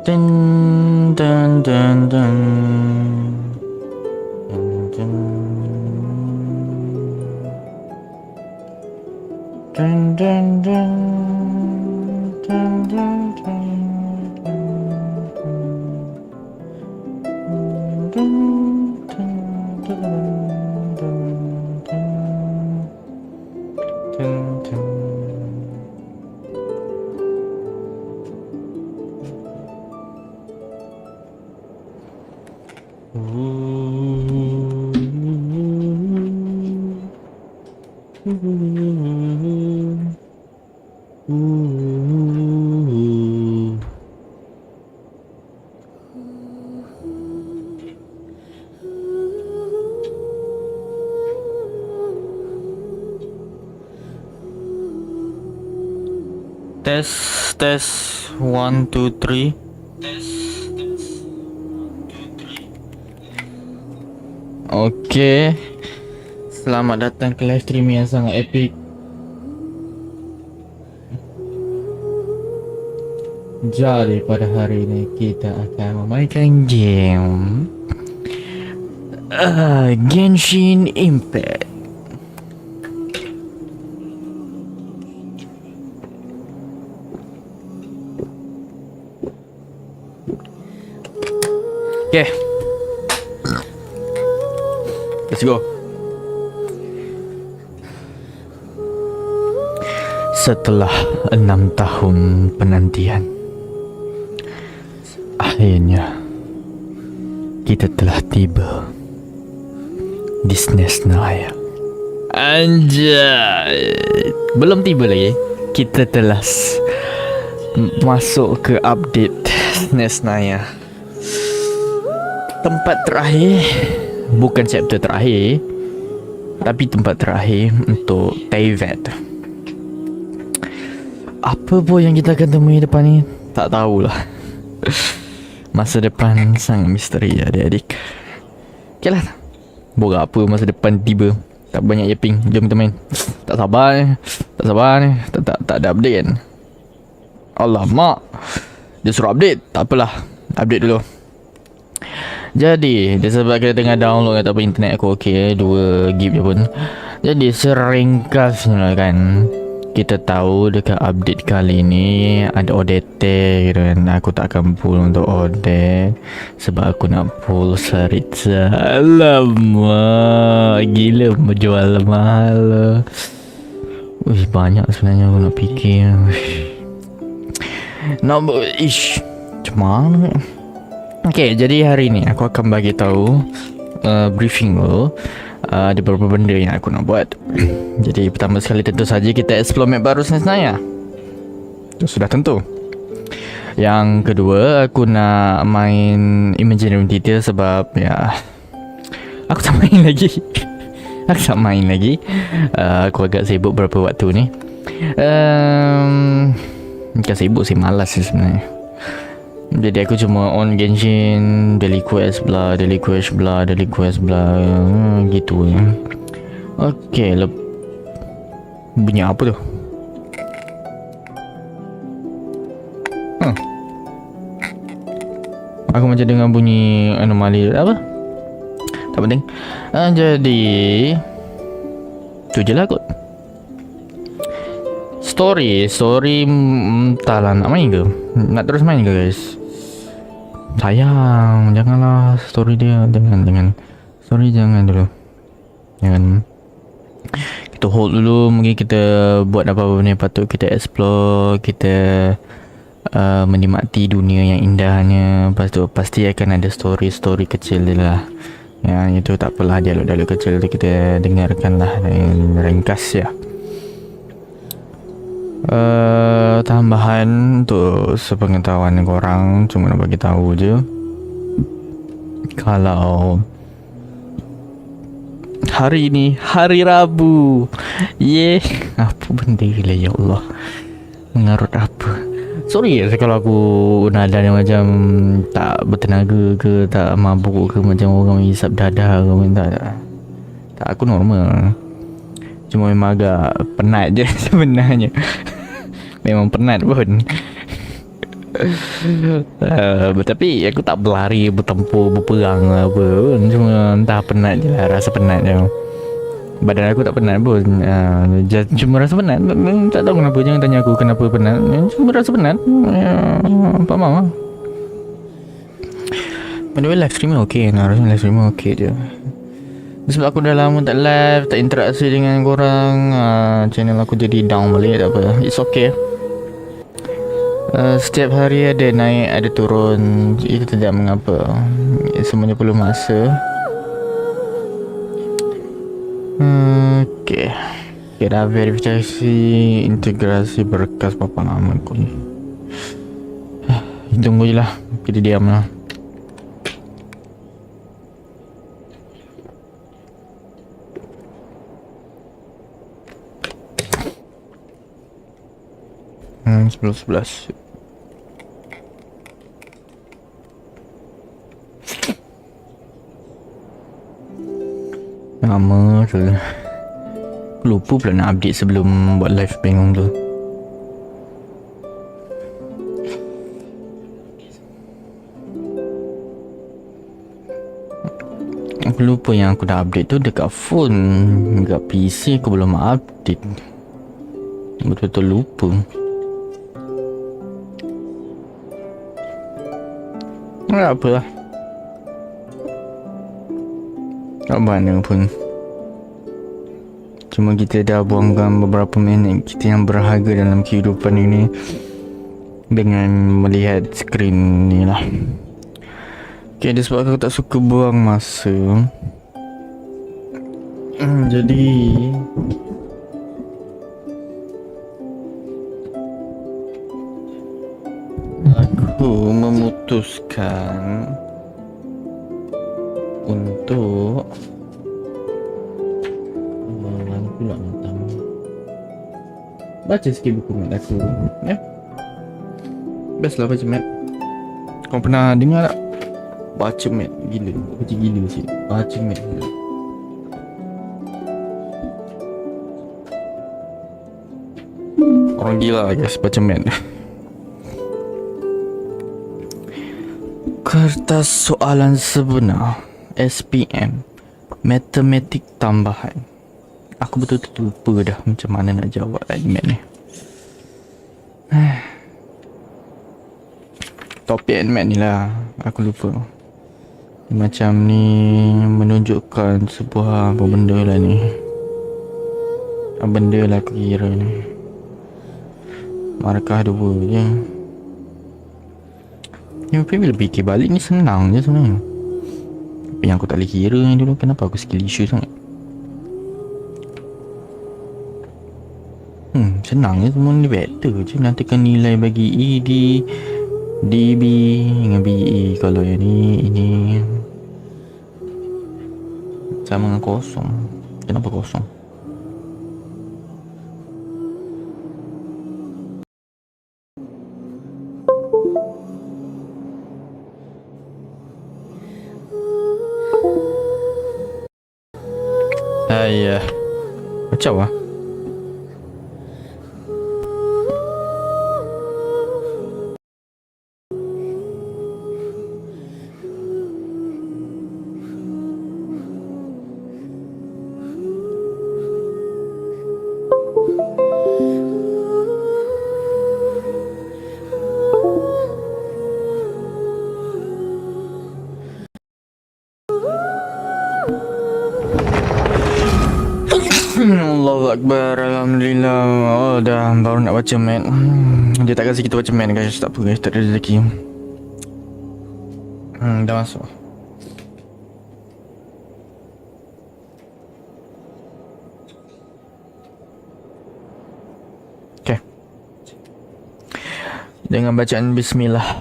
Dun, dun, dun, dun. Dun, dun. Dun, dun, dun. Dun, dun, dun. Dun, dun, dun, dun, dun, dun. Tes 1 2 3. Okey. Selamat datang ke live stream yang sangat epic. Jadi pada hari ini kita akan memainkan game Genshin Impact. Okay, let's go. Setelah 6 tahun penantian, akhirnya kita telah tiba di Snezhaya. Anjay, belum tiba lagi. Kita telah masuk ke update Snezhaya. Tempat terakhir, bukan chapter terakhir, tapi tempat terakhir untuk Teyvat. Apa pun yang kita akan temui depan ni, tak tahulah. Masa depan sangat misteri adik-adik. Okay lah, borak apa masa depan tiba. Tak banyak yaping, jom kita main. Tak sabar ni, tak ada update kan. Alamak, dia suruh update, tak apalah, update dulu. Jadi, disebab kita tengah download atau internet aku okey, 2 gig je pun. Jadi, seringkasnya kan, kita tahu dekat update kali ni ada ODT gitu kan. Aku tak akan pull untuk OD sebab aku nak pull Saritza. Alamak, gila menjual mahal. Wih, banyak sebenarnya aku nak fikir. Nak ish, macam mana? Okay, jadi hari ni aku akan bagi tahu briefing dulu. Ada beberapa benda yang aku nak buat. Jadi pertama sekali tentu saja kita explore map baru Snezhaya. Itu sudah tentu. Yang kedua, aku nak main Imaginary Detail sebab ya, aku tak main lagi. Aku agak sibuk beberapa waktu ni. Bukan sibuk sih, malas sih sebenarnya. Jadi aku cuma on Genshin, daily quest bla gitu ya. Okay, bunyi apa tu? Aku macam dengar bunyi anomali apa? Tak penting. Jadi tu je lah kot. Story entahlah nak main ke? Nak terus main ke guys? Sayang, janganlah story dia. Jangan. Story jangan dulu. Jangan. Kita hold dulu. Mungkin kita buat apa-apa benda yang patut kita explore. Kita menikmati dunia yang indahnya. Lepas tu pasti akan ada story kecil dia lah. Ya, itu tak apalah, dialog-dialog kecil tu kita dengarkan lah dan ringkas ya. Tambahan untuk sepengetahuan korang, cuma nak bagi tahu je, kalau hari ni hari Rabu, apa benda lah ya Allah, mengarut apa. Sorry kalau aku nada macam tak bertenaga ke, tak mabuk ke, macam orang hisap dadah ke, tak, aku normal. Cuma memang agak penat je sebenarnya. Memang penat pun. Tapi aku tak berlari, bertempur, berperang apa pun. Cuma entah penat je lah, rasa penat je. Badan aku tak penat pun, cuma rasa penat. Tak tahu kenapa, jangan tanya aku kenapa penat. Cuma rasa penat. Faham lah. By the way, live streaming okay. Rasanya live streaming okay je. Sebab aku dah lama tak live, tak interaksi dengan korang, channel aku jadi down balik. Tak apa, it's okay. Setiap hari ada naik, ada turun. Itu tidak mengapa. Semuanya perlu masa. Okay. Kita verifikasi integrasi berkas papan nama aku ni. Tunggu je lah. Kita diam lah. Sebelas. Lama tu. Lupa pula nak update sebelum buat live bingung tu. Aku lupa yang aku dah update tu dekat phone. Dekat PC aku belum update. Betul-betul lupa. Tak apalah. Tak mana pun. Cuma kita dah buangkan beberapa minit kita yang berharga dalam kehidupan ini dengan melihat skrin ni lah. Okay, dia sebab aku tak suka buang masa. Jadi aku memutuskan untuk pula nonton. Baca sikit buku mat aku, ya. Best lah baca mat. Kau pernah dengar tak? Baca mat gila. Baca gila sih. Baca mat gila. Orang gila guys baca mat. Kertas soalan sebenar SPM Matematik tambahan. Aku betul-betul lupa dah macam mana nak jawab admin ni. Topik admin ni lah aku lupa. Macam ni menunjukkan sebuah apa benda lah ni. Apa benda lah aku kira ni. Markah 2 je. Ni bila fikir balik ni senang je sebenarnya. Tapi yang aku tak boleh kira ni dulu, kenapa aku skill issue sangat. Senang je semua ni, vektor je. Nantikan nilai bagi E di DB dengan BE. Kalau yang ni, ini sama dengan kosong. Kenapa kosong? Ya, kacau lah. Allahu Akbar, Alhamdulillah. Oh dah, baru nak baca mat. Dia tak kasi kita baca mat guys. Tak apa guys, tak ada rezeki. Dah masuk. Okay. Dengan bacaan Bismillah.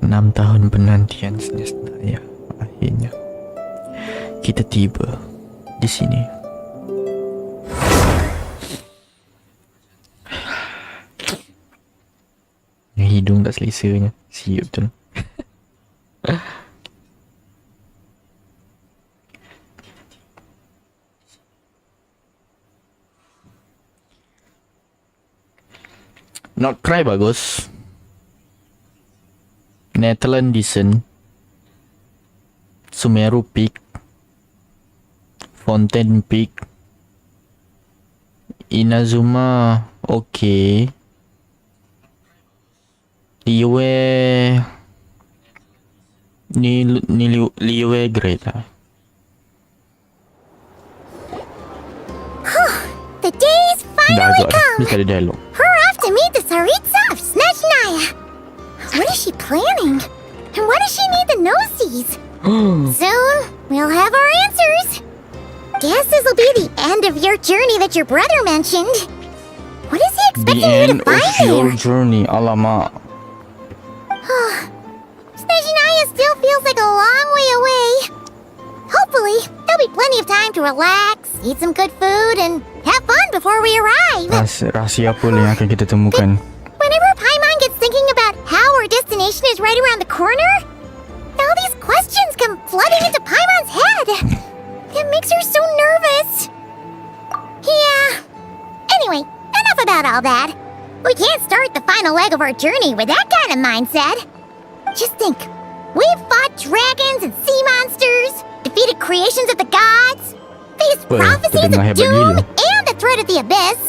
6 tahun penantian Snezhaya. Akhirnya kita tiba di sini. Hidung tak selesanya. Siap betul. Not Cry bagus. Netherlands decent. Sumeru Peak. Fontaine Peak. Inazuma okay. Liyue Liyue great lah. The day's finally come. Bisa ada dialog. We're off to meet the Tsaritsa of Snezhaya. What is she planning? And why does she need the nosies? Soon, we'll have our answers. Guess this will be the end of your journey that your brother mentioned. What is he The expecting you end to find of your there? journey, alamak. Snezhaya still feels like a long way away. Hopefully, there'll be plenty of time to relax, eat some good food, and have fun before we arrive. Rahsia apa yang akan kita temukan? Whenever Paimon gets thinking about how our destination is right around the corner, all these questions come flooding into Paimon's head. It makes her so nervous. Yeah. Anyway, enough about all that. We can't start the final leg of our journey with that kind of mindset. Just think. We've fought dragons and sea monsters, defeated creations of the gods, faced Well, prophecies of terdengar hebat doom gila. and the threat of the abyss.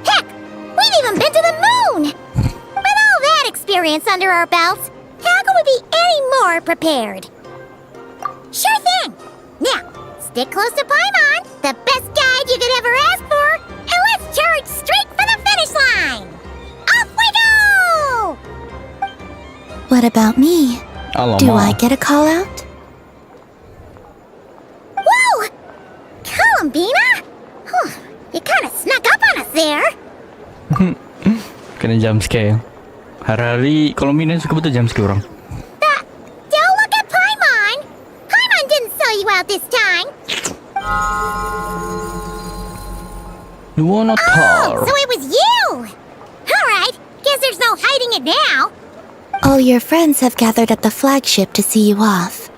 Heck, we've even been to the moon! With all that experience under our belts, how can we be any more prepared? Sure thing! Now, stick close to Paimon, the best guide you could ever ask for, and let's charge straight for the finish line! Off we go! What about me? Alamak. Do I get a call out? Whoa! Columbina? Huh, you kind of snuck up on us there. Kena jump scare. Hari-hari kalau Mina suka betul jump scare orang. Don't look at Paimon! Paimon didn't sell you out this time. Nuana Oh, Tar. so it was you! Alright, guess there's no hiding it now. All your friends have gathered at the flagship to see you off.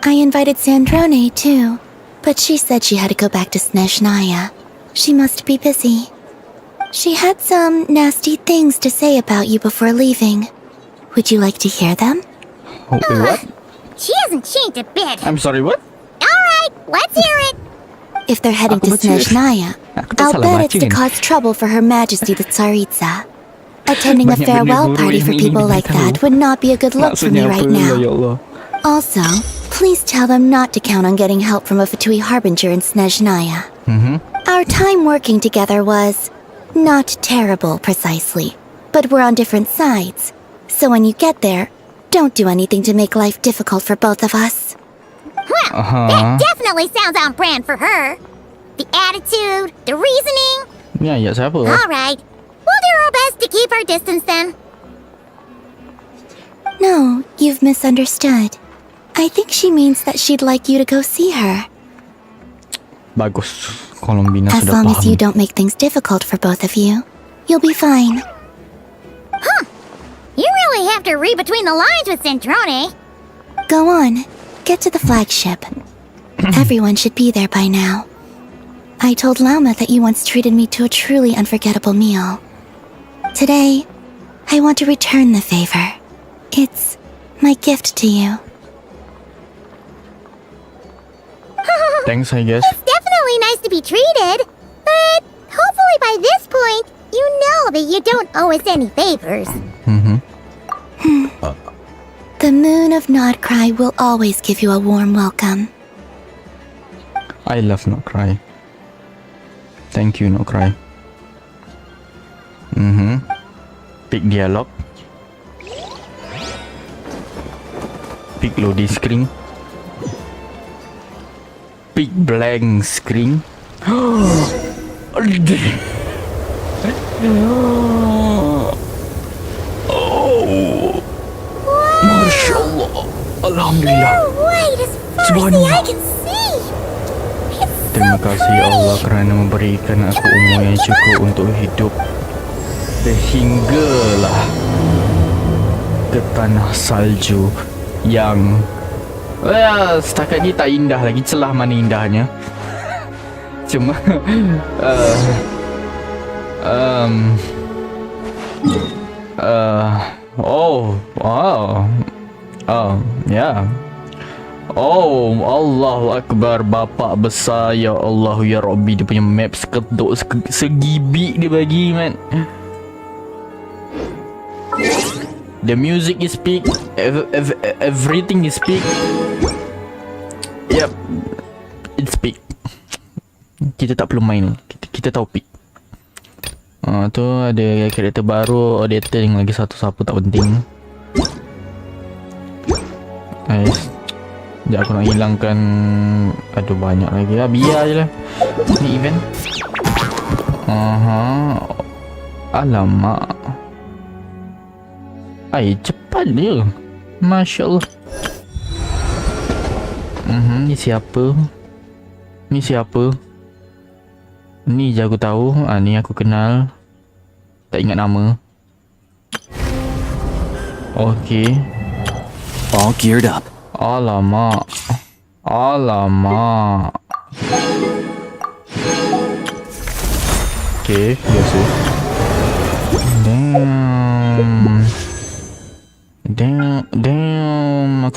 I invited Sandrone too, but she said she had to go back to Snezhaya. She must be busy. She had some nasty things to say about you before leaving. Would you like to hear them? Oh, wait, what? She hasn't changed a bit. I'm sorry, what? Alright, let's hear it. If they're heading Aku to baca. Snezhaya, Aku tak I'll salah bet baca it's to kan? cause trouble for Her Majesty the Tsaritsa. Attending a Banyak farewell benda buruk party yang for ingin people dia like tahu. that would not be a good look for me Maksudnya right apa, ya now. Allah? Also, please tell them not to count on getting help from a Fatui Harbinger in Snezhnaya. Our time working together was not terrible precisely, but we're on different sides. So when you get there, don't do anything to make life difficult for both of us. Well, that definitely sounds on brand for her. The attitude, the reasoning. Ya, ya siapa? Alright, we'll do our best to keep our distance then. No, you've misunderstood. I think she means that she'd like you to go see her. Bagus. Columbina As sudah long as you faham. don't make things difficult for both of you, you'll be fine. You really have to read between the lines with Centrone. Go on, get to the flagship. Everyone should be there by now. I told Lauma that you once treated me to a truly unforgettable meal. Today, I want to return the favor. It's my gift to you. Thanks, I guess. It's definitely nice to be treated, but hopefully by this point, you know that you don't owe us any favors. The moon of Not Cry will always give you a warm welcome. I love Not Cry. Thank you, Not Cry. Pick dialog. Pick loading screen. Pick blank screen. Oh, Masya Allah. Alhamdulillah. Wait, as far as the Subhanallah. eye can see. It's Terima so kasih pretty. Allah kerana memberikan aku umur yang cukup untuk hidup sehinggalah ke tanah salju yang setakat ni tak indah lagi. Celah mana indahnya. Cuma Oh, wow. Ya. Oh, Allahu Akbar, bapak besar, ya Allah, ya Rabbi. Dia punya map seketuk, segibik dia bagi, man. The music is peak, everything is peak. Yep, it's peak. Kita tak perlu main, kita tahu peak. Tu ada karakter baru, auditor yang lagi satu, siapa tak penting. Nice. Sekejap aku nak hilangkan. Aduh, banyak lagi lah. Biar je lah. Ni event. Alamak. Cepat dia. Masya Allah. Ni siapa? Ni siapa? Ni je aku tahu. Ni aku kenal. Tak ingat nama. Okay. All geared up. Alamak. Alamak. Okay, biasa. Damn. Aku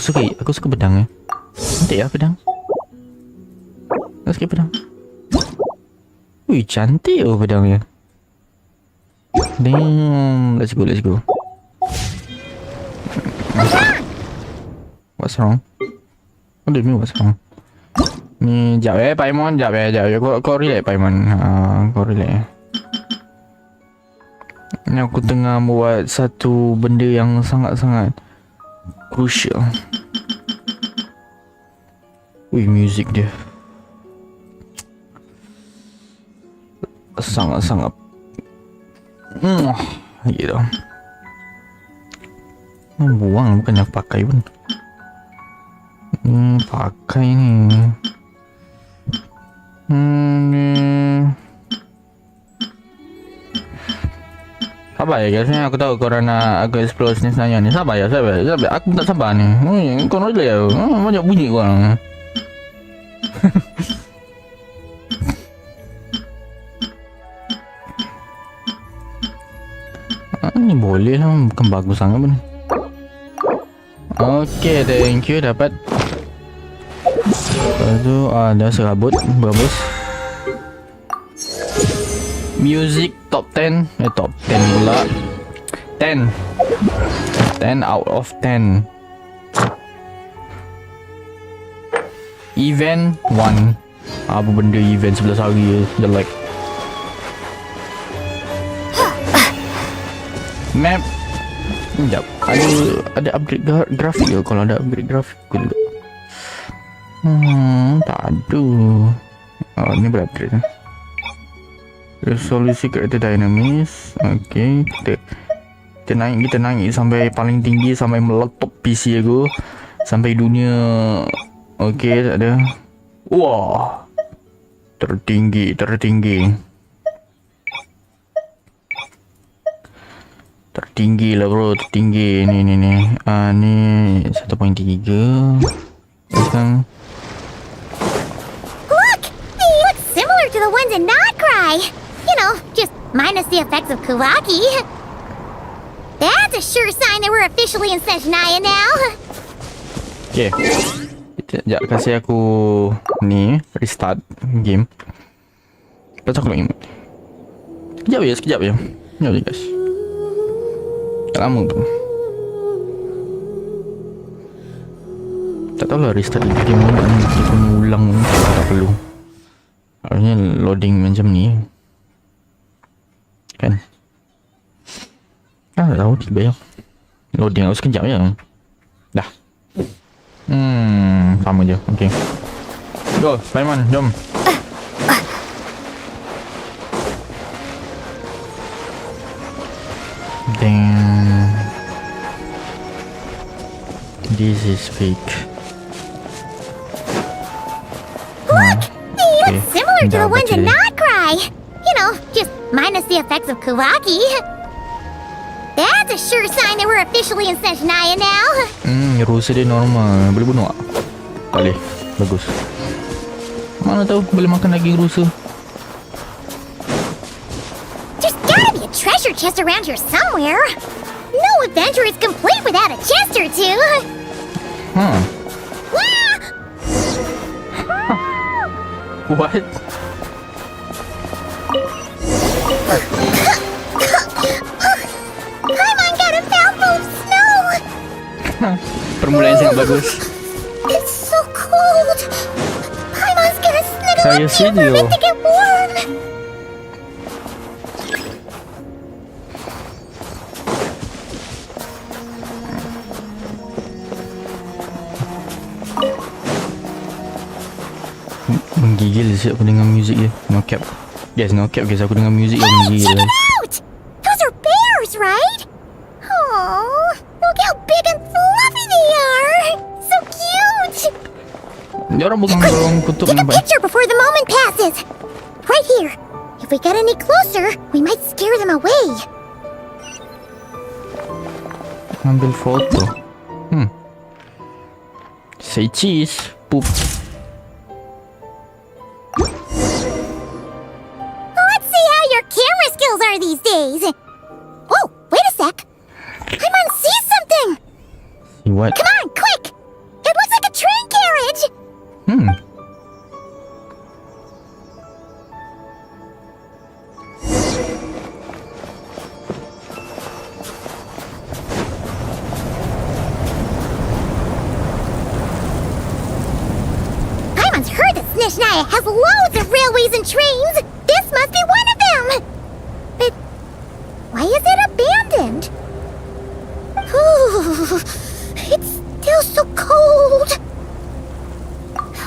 suka pedang. Cantik lah pedang. Aku suka pedang. Ui, cantik oh pedangnya. Damn. Let's go. What's wrong? What do you mean what's wrong? Ni, sekejap Paimon. Sekejap. Kau relax Paimon. Kau relax. Ni aku tengah buat satu benda yang sangat-sangat crucial. Ui, music dia sangat-sangat gitu. Buang, bukannya pakai pun. Pakai ni. Sabar ya guys, ni aku tahu korang nak aku explore Snezhaya ni. Sabar ya. Aku tak sabar ni. Kau nak dia. Banyak bunyi korang. Ni boleh lah, bukan bagus sangat pun. Okay, thank you, dapat. Lepas tu ada serabut, bagus. Music top 10. Top 10 pula. 10 out of 10. Event 1. Apa benda event 11 hari jelek. Map. Sekejap. Ada upgrade grafik ke? Kalau ada upgrade grafik aku juga. Tak ada. Ni berupgrade lah. Resolusi karakter dinamis. Okay. Kita naik sampai paling tinggi, sampai meletup PC aku. Sampai dunia. Okay, tak ada. Wah. Tertinggi. Tertinggi lah bro, tertinggi. Ni. Ni 1.3. Sekarang. Look! They look similar to the ones in Not Cry. You know, just minus the effects of Kawaki. That's a sure sign that we're officially in Snezhaya now. Okay. Sekejap, kasih aku ni restart game. Lepas aku nak ingat. Sekejap je guys. Tak lama tu. Tak tahulah restart game ni. Kita ulang ni tak perlu. Harusnya loading macam ni kan. Tak tahu tiba ya. Loading aku sekejap je. Dah. Sama je. Okay. Go, Paimon, jom. Damn. This is fake. Look! They look similar to the ones in Not Cry. You know, just minus the effects of Kawaki. That's a sure sign that we're officially in Snezhaya now. Rusa dia normal. Boleh bunuh tak? Tak boleh. Bagus. Mana tahu boleh makan daging rusa. There's gotta be a treasure chest around here somewhere. No adventure is complete without a chest or two. Huh. Ah! What? Paimon got a mouthful of snow. Permulaan sangat bagus. It's so cold. Paimon's gonna snuggle Saya up to your setuju. vomit to get warm. Menggigil siap aku dengar muzik dia. No cap. Guys, no cap guys. Aku dengar muzik dia Hey, menggigil. check it out! Those are bears, right? Oh, look how big and fluffy they are. So cute. Dia orang bukan orang kutub Take a nampak. picture before the moment passes. Right here. If we get any closer, we might scare them away. Ambil foto. Say cheese. Poop. Let's see how your camera skills are these days. Oh, wait a sec. Paimon sees something. What? Come on, quick. It looks like a train carriage. Paimon's heard that Snezhaya has loads of railways and trains. This must be one of them. But why is it abandoned? Oh, it's still so cold.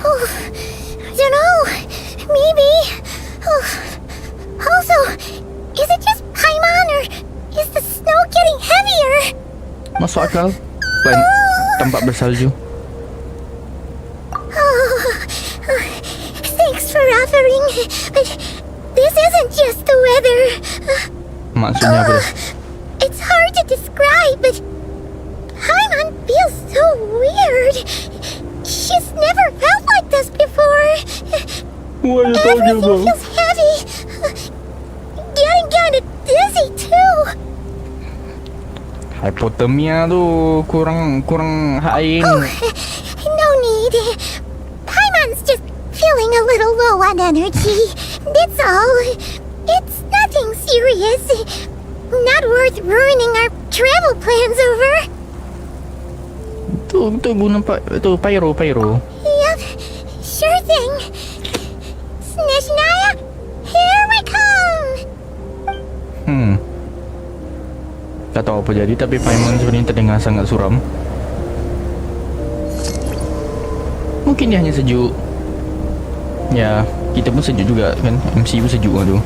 Oh, I don't know. Maybe. Oh. Also, is it just Paimon or is the snow getting heavier? Masuk akal. Lain tempat bersalju. Oh, thanks for offering. But this isn't just the weather. Maksudnya apa? It's hard to describe, but Paimon feels so weird. She's never felt like this before. Wah, dia tahu Everything juga. feels heavy. Getting kind of dizzy too. Hypothermia tu kurang air. No need. Paimon's just feeling a little low on energy. That's all. It's nothing serious. Not worth ruining our travel plans over. Tu guna pyro. Yep, sure thing. Snezhaya, here we come. Tak tahu apa jadi tapi Paimon sebenarnya terdengar sangat suram. Mungkin dia hanya sejuk. Ya, kita pun sejuk juga kan. MC pun sejuk lah tu.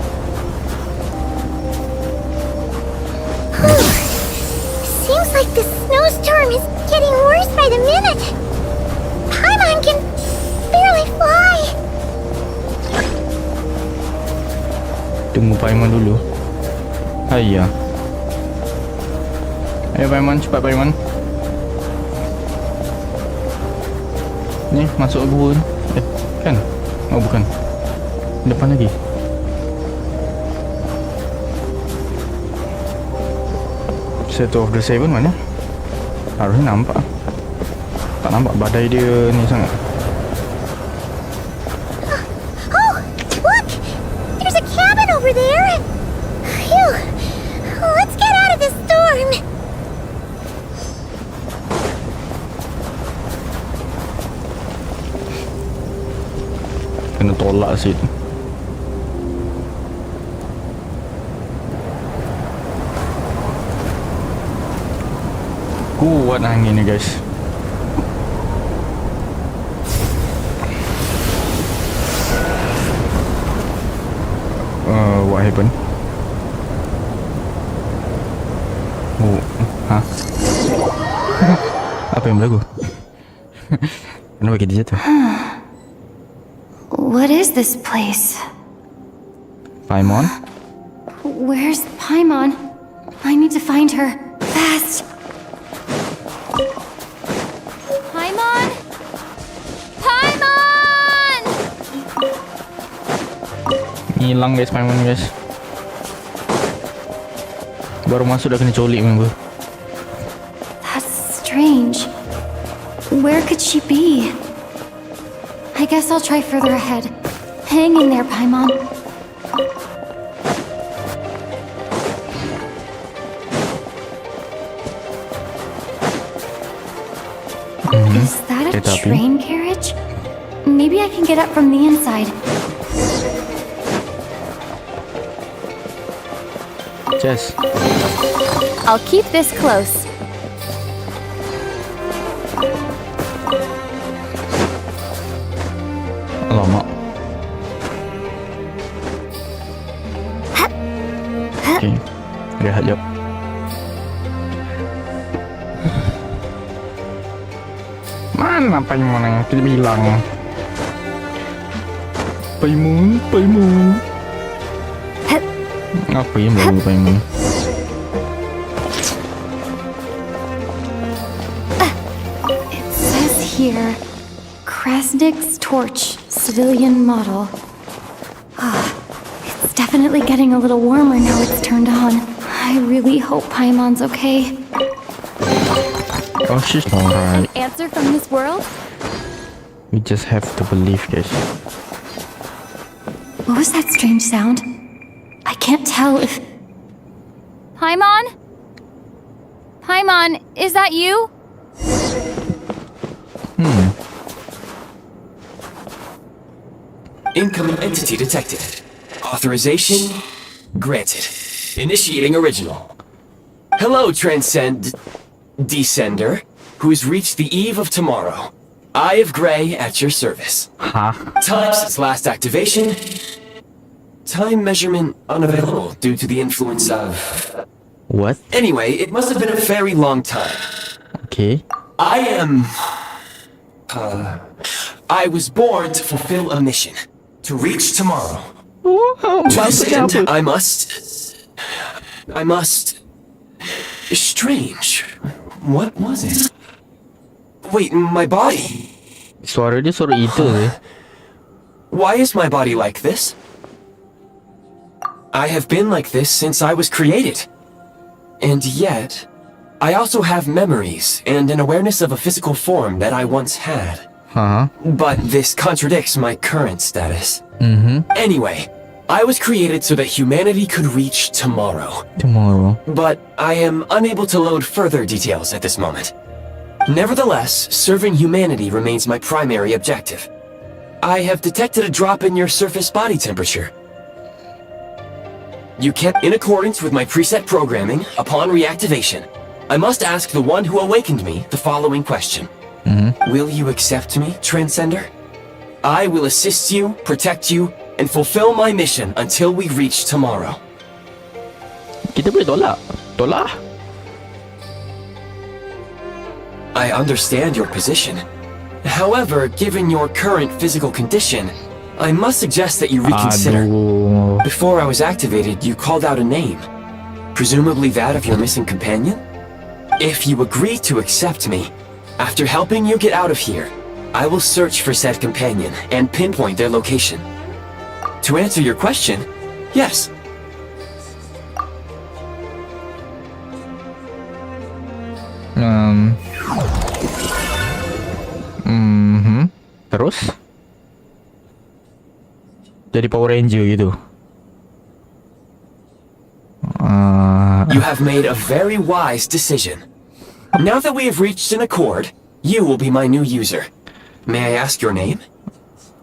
Seems like the snowstorm is getting worse by the minute. Paimon can barely fly. Tunggu Paimon dulu. Ayah. Ayo Paimon, cepat Paimon. Ni masuk gua. Kan? Oh bukan. Depan lagi. Statue of the Seven mana? Harusnya nampak. Tak nampak badai dia ni sangat. Oh, look! There's a cabin over there. Phew. Let's get out of this storm. Kena tolak situ. Kuat angin ni guys. What happened? Oh, ha? Apa yang berlaku? Kenapa kita jatuh? What is this place? Paimon? Where's Paimon? I need to find her. Fast! Paimon! Paimon! Hilang guys Paimon guys. Baru masuk dah kena colik member. That's strange. Where could she be? I guess I'll try further ahead. Hang in there, Paimon. Is that a train carriage? Maybe I can get up from the inside. Jess. I'll keep this close. Alamak. Okay. Rehat jap. Mana Paimon yang kita bilang? Paimon. Apa yang baru Paimon? It says here, Krasnik's torch, civilian model. It's definitely getting a little warmer now it's turned on. I really hope Paimon's okay. Oh, she's alright. Answer from this world? We just have to believe, guys. What was that strange sound? I can't tell if... Paimon? Paimon, is that you? Incoming entity detected. Authorization granted. Initiating original. Hello, Descender, who's reached the eve of tomorrow. Eye of Grey at your service. Huh? Time since last activation. Time measurement unavailable due to the influence of... What? Anyway, it must have been a very long time. Okay. I was born to fulfill a mission. To reach tomorrow. To this end, I must... Strange. What was it? Wait, my body? Suara dia suara itu je. Why is my body like this? I have been like this since I was created. And yet, I also have memories and an awareness of a physical form that I once had. But this contradicts my current status. Anyway, I was created so that humanity could reach tomorrow. But I am unable to load further details at this moment. Nevertheless, serving humanity remains my primary objective. I have detected a drop in your surface body temperature. You kept in accordance with my preset programming. Upon reactivation, I must ask the one who awakened me the following question. Will you accept me, Transcender? I will assist you, protect you, and fulfill my mission until we reach tomorrow. Kita boleh tolak. Tolak. I understand your position. However, given your current physical condition, I must suggest that you reconsider. Aduh. Before I was activated, you called out a name. Presumably that of your missing companion? If you agree to accept me, after helping you get out of here, I will search for said companion and pinpoint their location. To answer your question, yes. Terus? Jadi Power Ranger gitu. You have made a very wise decision. Now that we have reached an accord, you will be my new user. May I ask your name?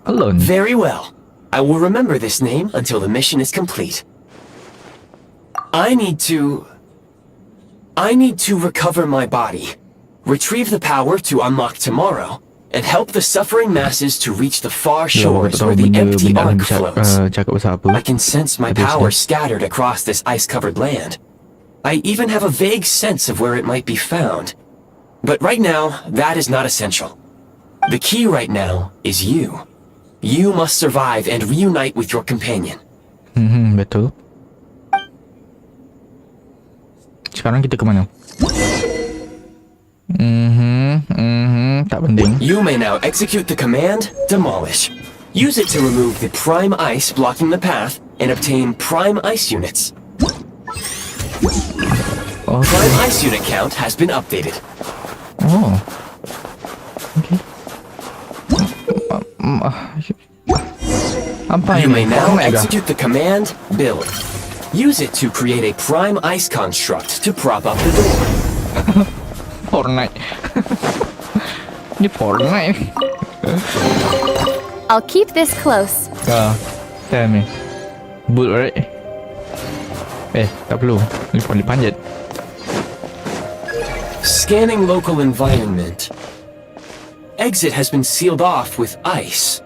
Alone. Very well. I will remember this name until the mission is complete. I need to recover my body, retrieve the power to unlock tomorrow, and help the suffering masses to reach the far shores where the empty ark floats. I can sense my power scattered across this ice-covered land. I even have a vague sense of where it might be found. But right now, that is not essential. The key right now is you. You must survive and reunite with your companion. Betul. Sekarang kita ke mana? Tak penting. You may now execute the command, Demolish. Use it to remove the prime ice blocking the path and obtain prime ice units. Prime ice unit count has been updated. Oh. Okay. Apa You may ini? now Fortnite kah? execute the command build. Use it to create a prime ice construct to prop up the door. Fortnite. Ini Fortnite. I'll keep this close. Tell me. Boot right? Tak perlu. Lipat-lipat. Scanning local environment. Exit has been sealed off with ice.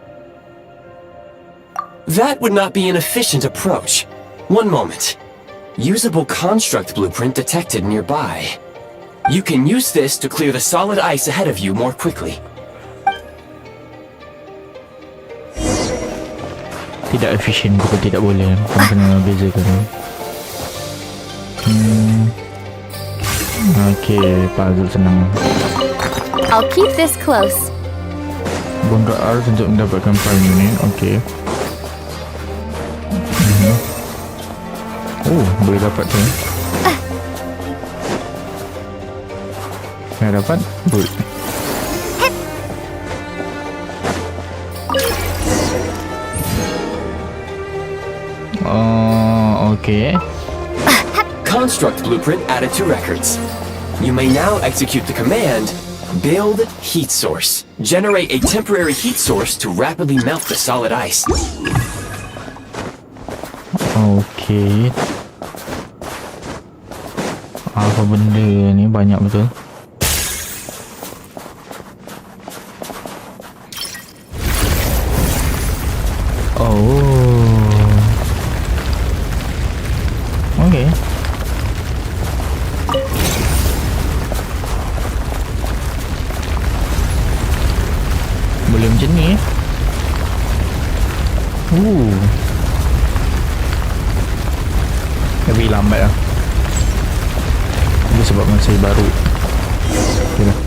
That would not be an efficient approach. One moment. Usable construct blueprint detected nearby. You can use this to clear the solid ice ahead of you more quickly. Tidak efisien, bukan tidak boleh. Bukan kena bezakan. Okay, puzzle senang. I'll keep this close. Bongkar R untuk mendapatkan prime unit. Okay. Oh, boleh dapat tu. Dah dapat? Good. Oh, okay. Construct blueprint added to records. You may now execute the command build heat source. Generate a temporary heat source to rapidly melt the solid ice. Okay. Apa benda ni banyak betul. Oh. Okay. Boleh macam ni. Tapi lambat lah. Ini sebab masih baru. Okay lah.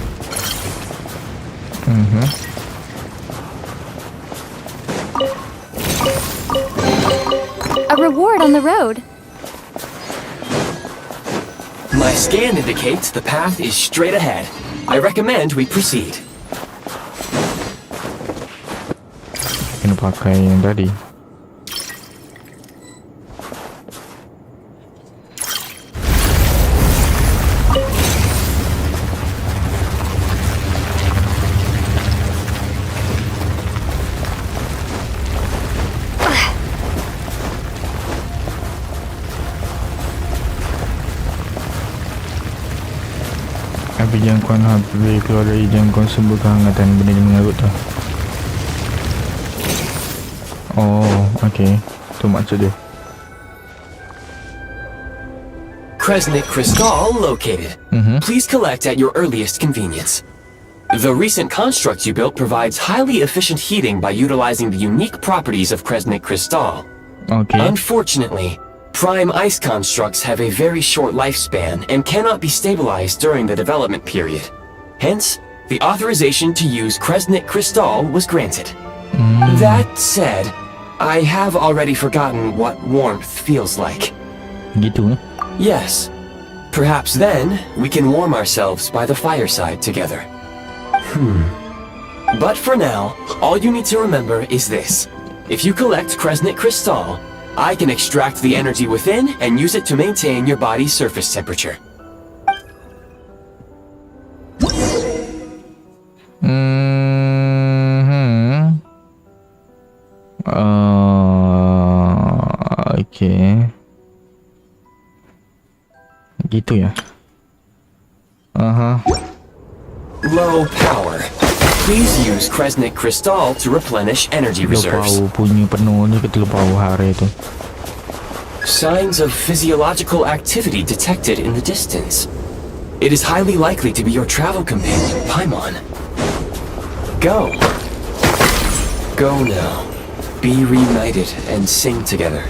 A reward on the road. My scan indicates the path is straight ahead. I recommend we proceed. Kena pakai yang tadi. Api jangkauan habis keluar dari jangkauan sumber kehangatan. Benda ni mengarut tu. Oh, okay. Tu maksud dia. Kresnik crystal located. Please collect at your earliest convenience. The recent construct you built provides highly efficient heating by utilizing the unique properties of Kresnik crystal. Okay. Unfortunately, prime ice constructs have a very short lifespan and cannot be stabilized during the development period. Hence, the authorization to use Kresnik crystal was granted. That said, I have already forgotten what warmth feels like. Gitu. Yes. Perhaps then, we can warm ourselves by the fireside together. But for now, all you need to remember is this. If you collect Kresnik crystal, I can extract the energy within and use it to maintain your body's surface temperature. Okay. Gitu ya. Low power. Please use Kresnik crystal to replenish energy reserves. Lupa punya penuh ni kita lupa hari tu. Signs of physiological activity detected in the distance. It is highly likely to be your travel companion, Paimon. Go. Go now. Be reunited and sing together.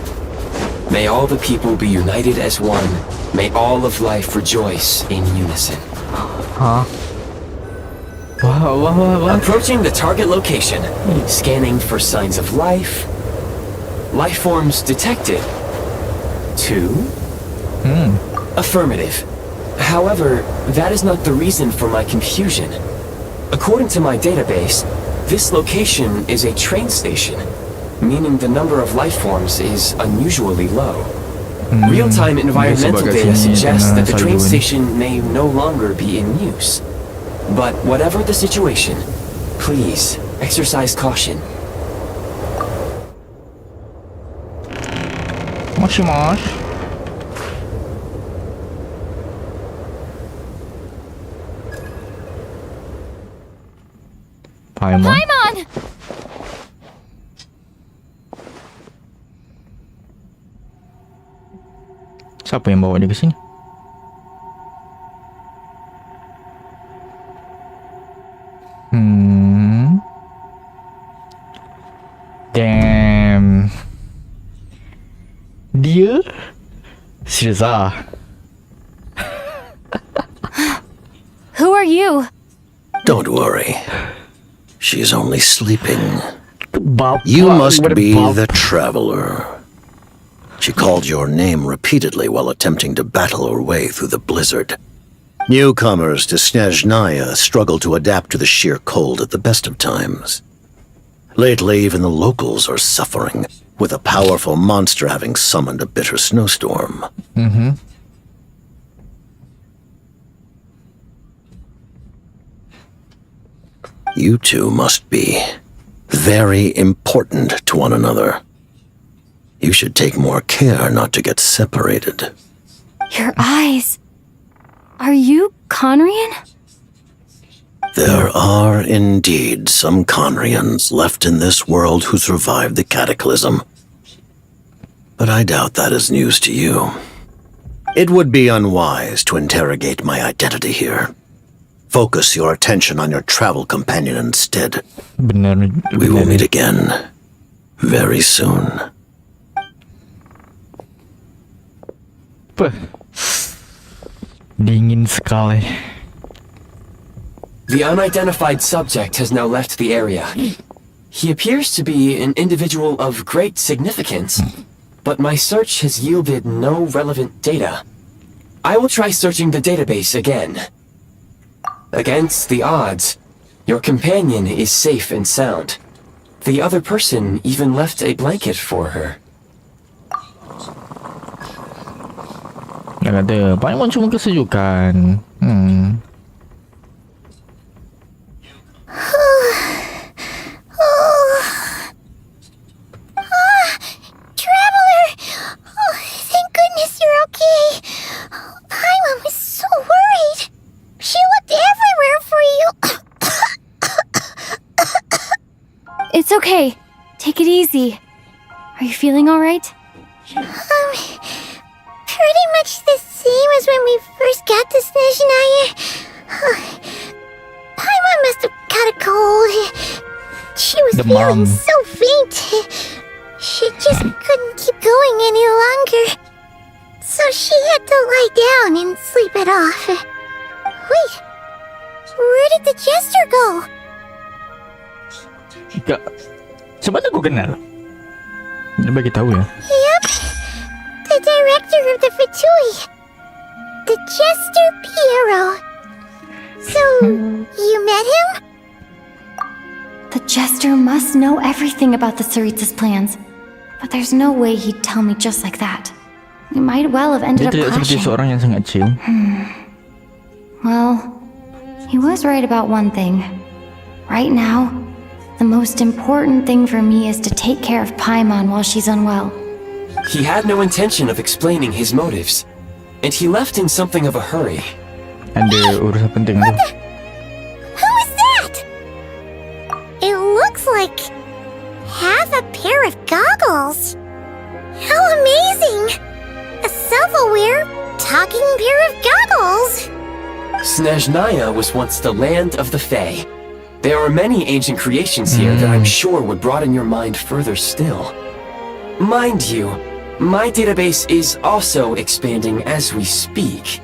May all the people be united as one. May all of life rejoice in unison. Huh? What? Approaching the target location. Scanning for signs of life. Life forms detected. 2. Affirmative. However, that is not the reason for my confusion. According to my database, this location is a train station, meaning the number of life forms is unusually low. Real-time environmental data suggests that the train station may no longer be in use. But whatever the situation, please exercise caution. Moshi mosh. Paimon. Paimon! Siapa yang bawa dia ke sini? Damn. Dia? Serius ah? Who are you? Don't worry. She's only sleeping. Bapak, You must what a be bapak. the traveler. She called your name repeatedly while attempting to battle her way through the blizzard. Newcomers to Snezhaya struggle to adapt to the sheer cold at the best of times. Lately, even the locals are suffering, with a powerful monster having summoned a bitter snowstorm. You two must be very important to one another. You should take more care not to get separated. Your eyes. Are you Conrian? There are indeed some Conrians left in this world who survived the cataclysm. But I doubt that is news to you. It would be unwise to interrogate my identity here. Focus your attention on your travel companion instead. Benar. We will meet again very soon. Apa? Dingin sekali. The unidentified subject has now left the area. He appears to be an individual of great significance, but my search has yielded no relevant data. I will try searching the database again. Against the odds, your companion is safe and sound. The other person even left a blanket for her. Yang kata Paimon cuma kesejukan. Traveler! Oh, thank goodness you're okay. Paimon was so worried. She looked everywhere for you. It's okay. Take it easy. Are you feeling alright? Pretty much the same as when we first got to Snezhaya. Paimon must have caught a cold. She was The feeling mom. so faint. She just couldn't keep going any longer. So she had to lie down and sleep it off. Wait, where did the jester go? Kak, sebab aku kenal. Dia bagi tahu ya. Yep, the director of the Fatui. The Jester Piero. So, you met him? The Jester must know everything about the Tsaritsa's plans. But there's no way he'd tell me just like that. We might well have ended Dia up tidak seperti clashing. seorang yang sangat chill. Well, he was right about one thing. Right now, the most important thing for me is to take care of Paimon while she's unwell. He had no intention of explaining his motives, and he left in something of a hurry. Ada urusan penting tu. Who is that? It looks like half a pair of goggles. How amazing! A self-aware, talking pair of goggles! Snezhaya was once the land of the Fae. There are many ancient creations here that I'm sure would broaden your mind further still. Mind you, my database is also expanding as we speak.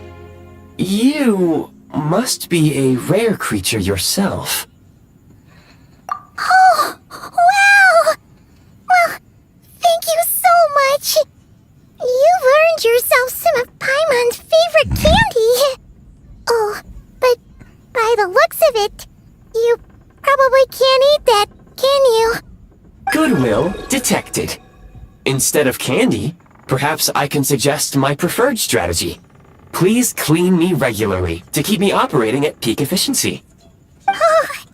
You must be a rare creature yourself. Oh, wow! Well, thank you so much. You've earned yourself some of Paimon's expected. Instead of candy, perhaps I can suggest my preferred strategy. Please clean me regularly to keep me operating at peak efficiency.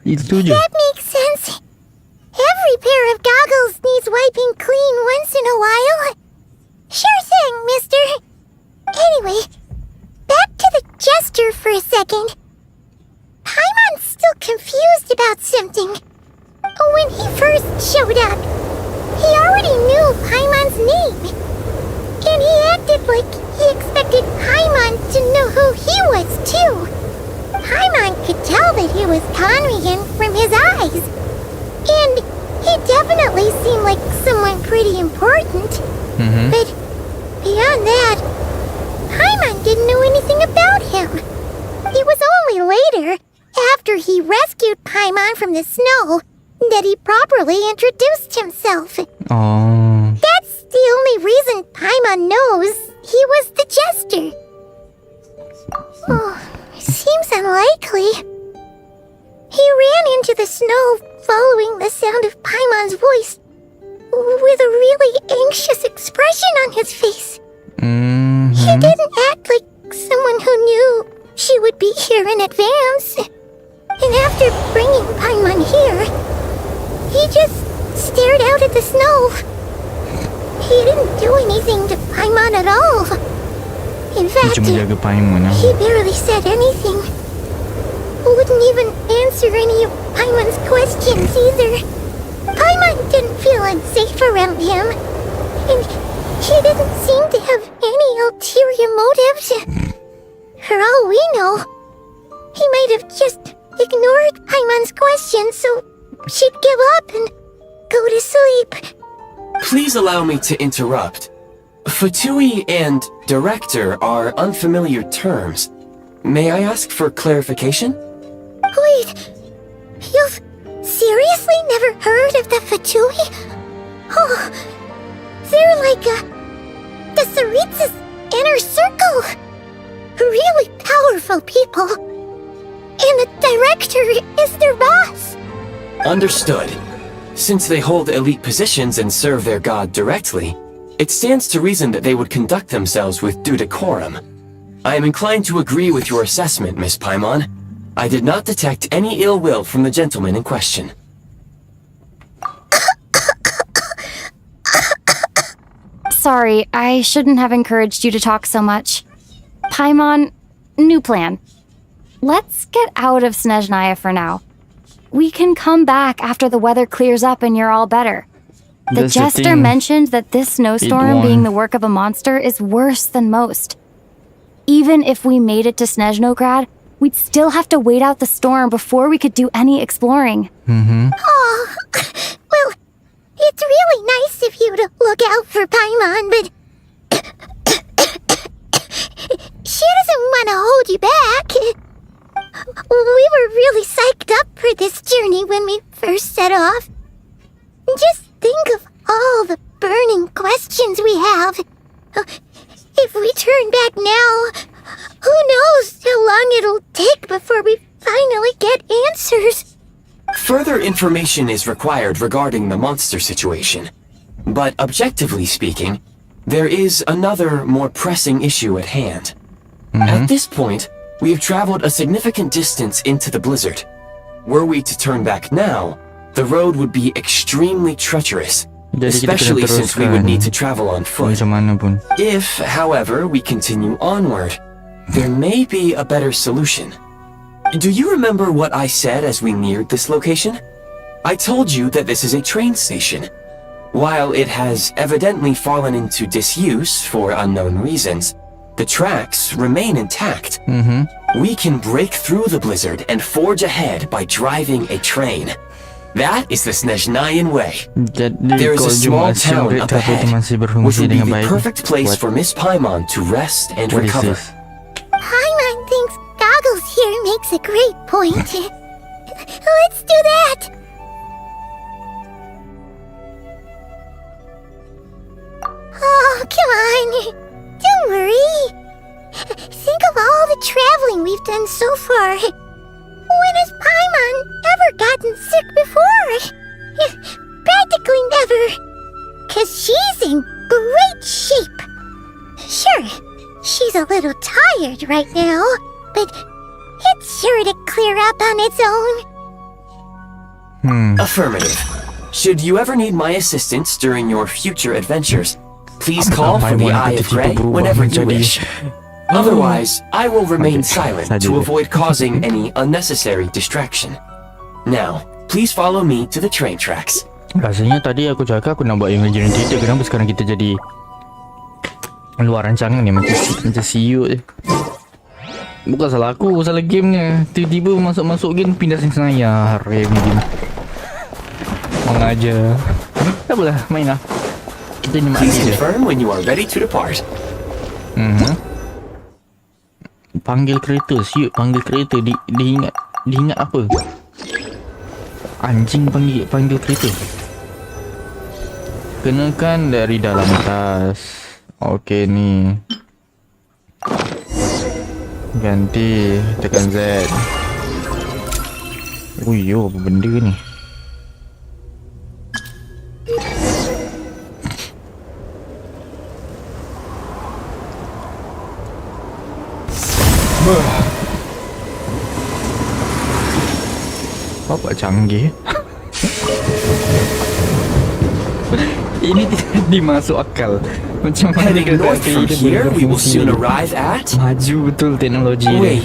Itu je. That makes sense. Every pair of goggles needs wiping clean once in a while. Sure thing, mister. Anyway, back to the jester for a second. Paimon's still confused about something. When he first showed up, he already knew Paimon's name. And he acted like he expected Paimon to know who he was, too. Paimon could tell that he was Conrian from his eyes. And he definitely seemed like someone pretty important. But beyond that, Paimon didn't know anything about him. It was only later, after he rescued Paimon from the snow, that he properly introduced himself. Oh. That's the only reason Paimon knows he was the jester. Oh, seems unlikely. He ran into the snow following the sound of Paimon's voice with a really anxious expression on his face. He didn't act like someone who knew she would be here in advance. And after bringing Paimon here, he just stared out at the snow. He didn't do anything to Paimon at all. In fact, Cuma jaga Paimon. he barely said anything. Wouldn't even answer any of Paimon's questions either. Paimon didn't feel unsafe around him. And he didn't seem to have any ulterior motives. For all we know, he might have just ignored Paimon's questions so she'd give up and go to sleep. Please allow me to interrupt. Fatui and director are unfamiliar terms. May I ask for clarification? Wait, you've seriously never heard of the Fatui? Oh, they're like the Tsaritsa's inner circle. Really powerful people. And the director is their boss. Understood. Since they hold elite positions and serve their god directly, it stands to reason that they would conduct themselves with due decorum. I am inclined to agree with your assessment, Miss Paimon. I did not detect any ill will from the gentleman in question. Sorry, I shouldn't have encouraged you to talk so much. Paimon, new plan. Let's get out of Snezhaya for now. We can come back after the weather clears up and you're all better. The That's the jester thing. mentioned that this snowstorm won't. being the work of a monster is worse than most. Even if we made it to Snezhnograd, we'd still have to wait out the storm before we could do any exploring. Oh, well, it's really nice of you to look out for Paimon, but she doesn't want to hold you back. We were really psyched up for this journey when we first set off. Just think of all the burning questions we have. If we turn back now, who knows how long it'll take before we finally get answers. Further information is required regarding the monster situation. But objectively speaking, there is another, more pressing issue at hand. At this point, we have traveled a significant distance into the blizzard. Were we to turn back now, the road would be extremely treacherous, Jadi kita kena especially since we would teruskan. need to travel on foot. Macam mana pun. If, however, we continue onward, there may be a better solution. Do you remember what I said as we neared this location? I told you that this is a train station. While it has evidently fallen into disuse for unknown reasons, the tracks remain intact. We can break through the blizzard and forge ahead by driving a train. That is the Snezhnayan way. Jadi There is a kalau small Jumaat town siang up kereta ahead, itu masih which berfungsi would be dengan the baik. perfect place What- for Miss Paimon to rest and What is recover. this? Paimon thinks Goggles here makes a great point. Let's do that. Oh, come on. Don't worry. Think of all the traveling we've done so far. When has Paimon ever gotten sick before? Practically never. 'cause she's in great shape. Sure, she's a little tired right now, but it's sure to clear up on its own. Affirmative. Should you ever need my assistance during your future adventures, please call for the Eye of Grey whenever you wish. Otherwise, I will remain silent to avoid causing any unnecessary distraction. Now, please follow me to the train tracks. Rasanya tadi aku cakap aku nak buat Imaginary Theater. Kenapa sekarang kita jadi luar rancangan ni? Macam CEO je. Bukan salah aku, salah gamenya. Tiba-tiba masuk-masuk game pindah Snezhaya. Hari ni game mengajar. Tak apalah, main lah. Kita nikmati Please je. confirm when you are ready to depart. Panggil kereta, siut panggil kereta. Diingat apa? Anjing panggil kereta. Kenakan dari dalam tas. Okey ni. Ganti, tekan Z. Oh yo, apa benda ni? Apa canggih? Ini tidak dimasuk akal. Macam mana Heading north from here, we will soon arrive at... Maju betul teknologi ni. Wait,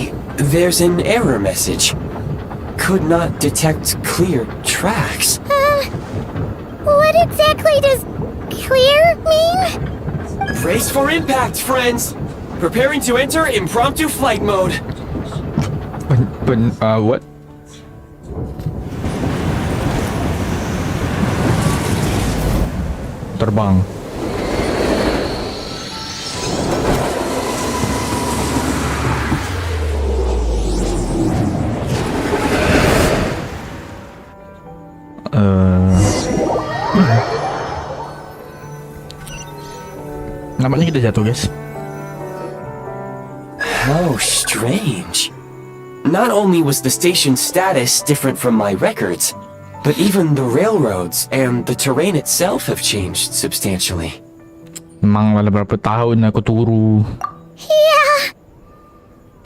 there's an error message. Could not detect clear tracks. What exactly does clear mean? Brace for impact, friends! Preparing to enter impromptu flight mode. What? Terbang. Nampaknya kita jatuh, guys. How strange. Not only was the station's status different from my records, but even the railroads and the terrain itself have changed substantially. Memang dah berapa tahun aku turu. Yeah.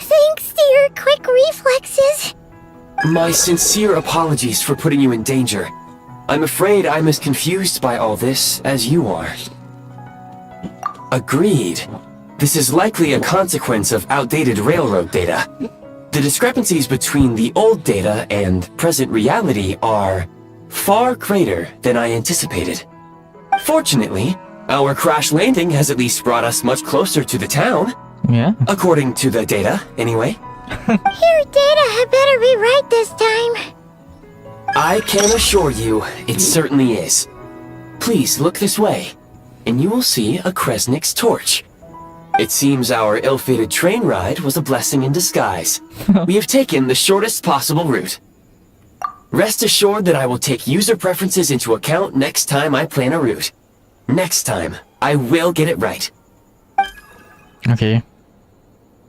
Thanks to your quick reflexes. My sincere apologies for putting you in danger. I'm afraid I'm as confused by all this as you are. Agreed. This is likely a consequence of outdated railroad data. The discrepancies between the old data and present reality are far greater than I anticipated. Fortunately, our crash landing has at least brought us much closer to the town. Yeah. According to the data, anyway. Your data had better be right this time. I can assure you, it certainly is. Please look this way, and you will see a Kresnik's torch. It seems our ill-fated train ride was a blessing in disguise. We have taken the shortest possible route. Rest assured that I will take user preferences into account next time I plan a route. Next time, I will get it right. Okay.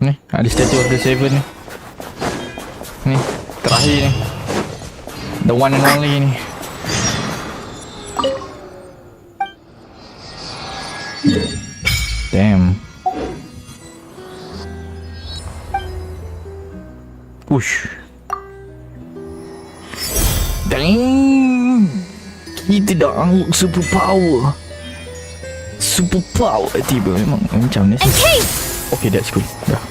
Ni, ada statue of the Seven ni. Ni, terakhir ni. The one and only ni. Damn. Push. Damn. Kita dah angguk super power. Super power tiba memang macam ni. Okay, that's cool. Dah.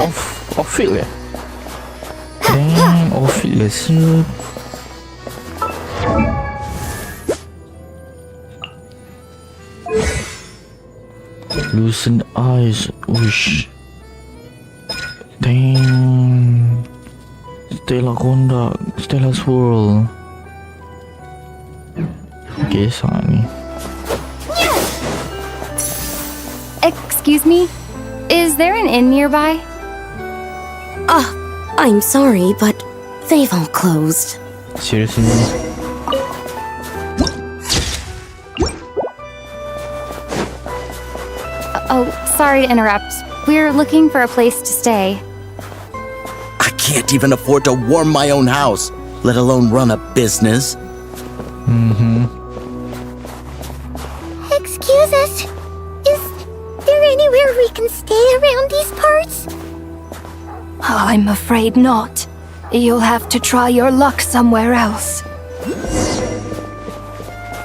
Oh, off-field ya? Damn, off-field lah siap. Loosen eyes. Whoosh. Damn. Stella conduct. Stella swirl. Okay, sangat ni. Excuse me? Is there an inn nearby? I'm sorry, but they've all closed. Seriously? Oh, sorry to interrupt. We're looking for a place to stay. I can't even afford to warm my own house, let alone run a business. us? Is there anywhere we can stay around these parts? I'm afraid not. You'll have to try your luck somewhere else.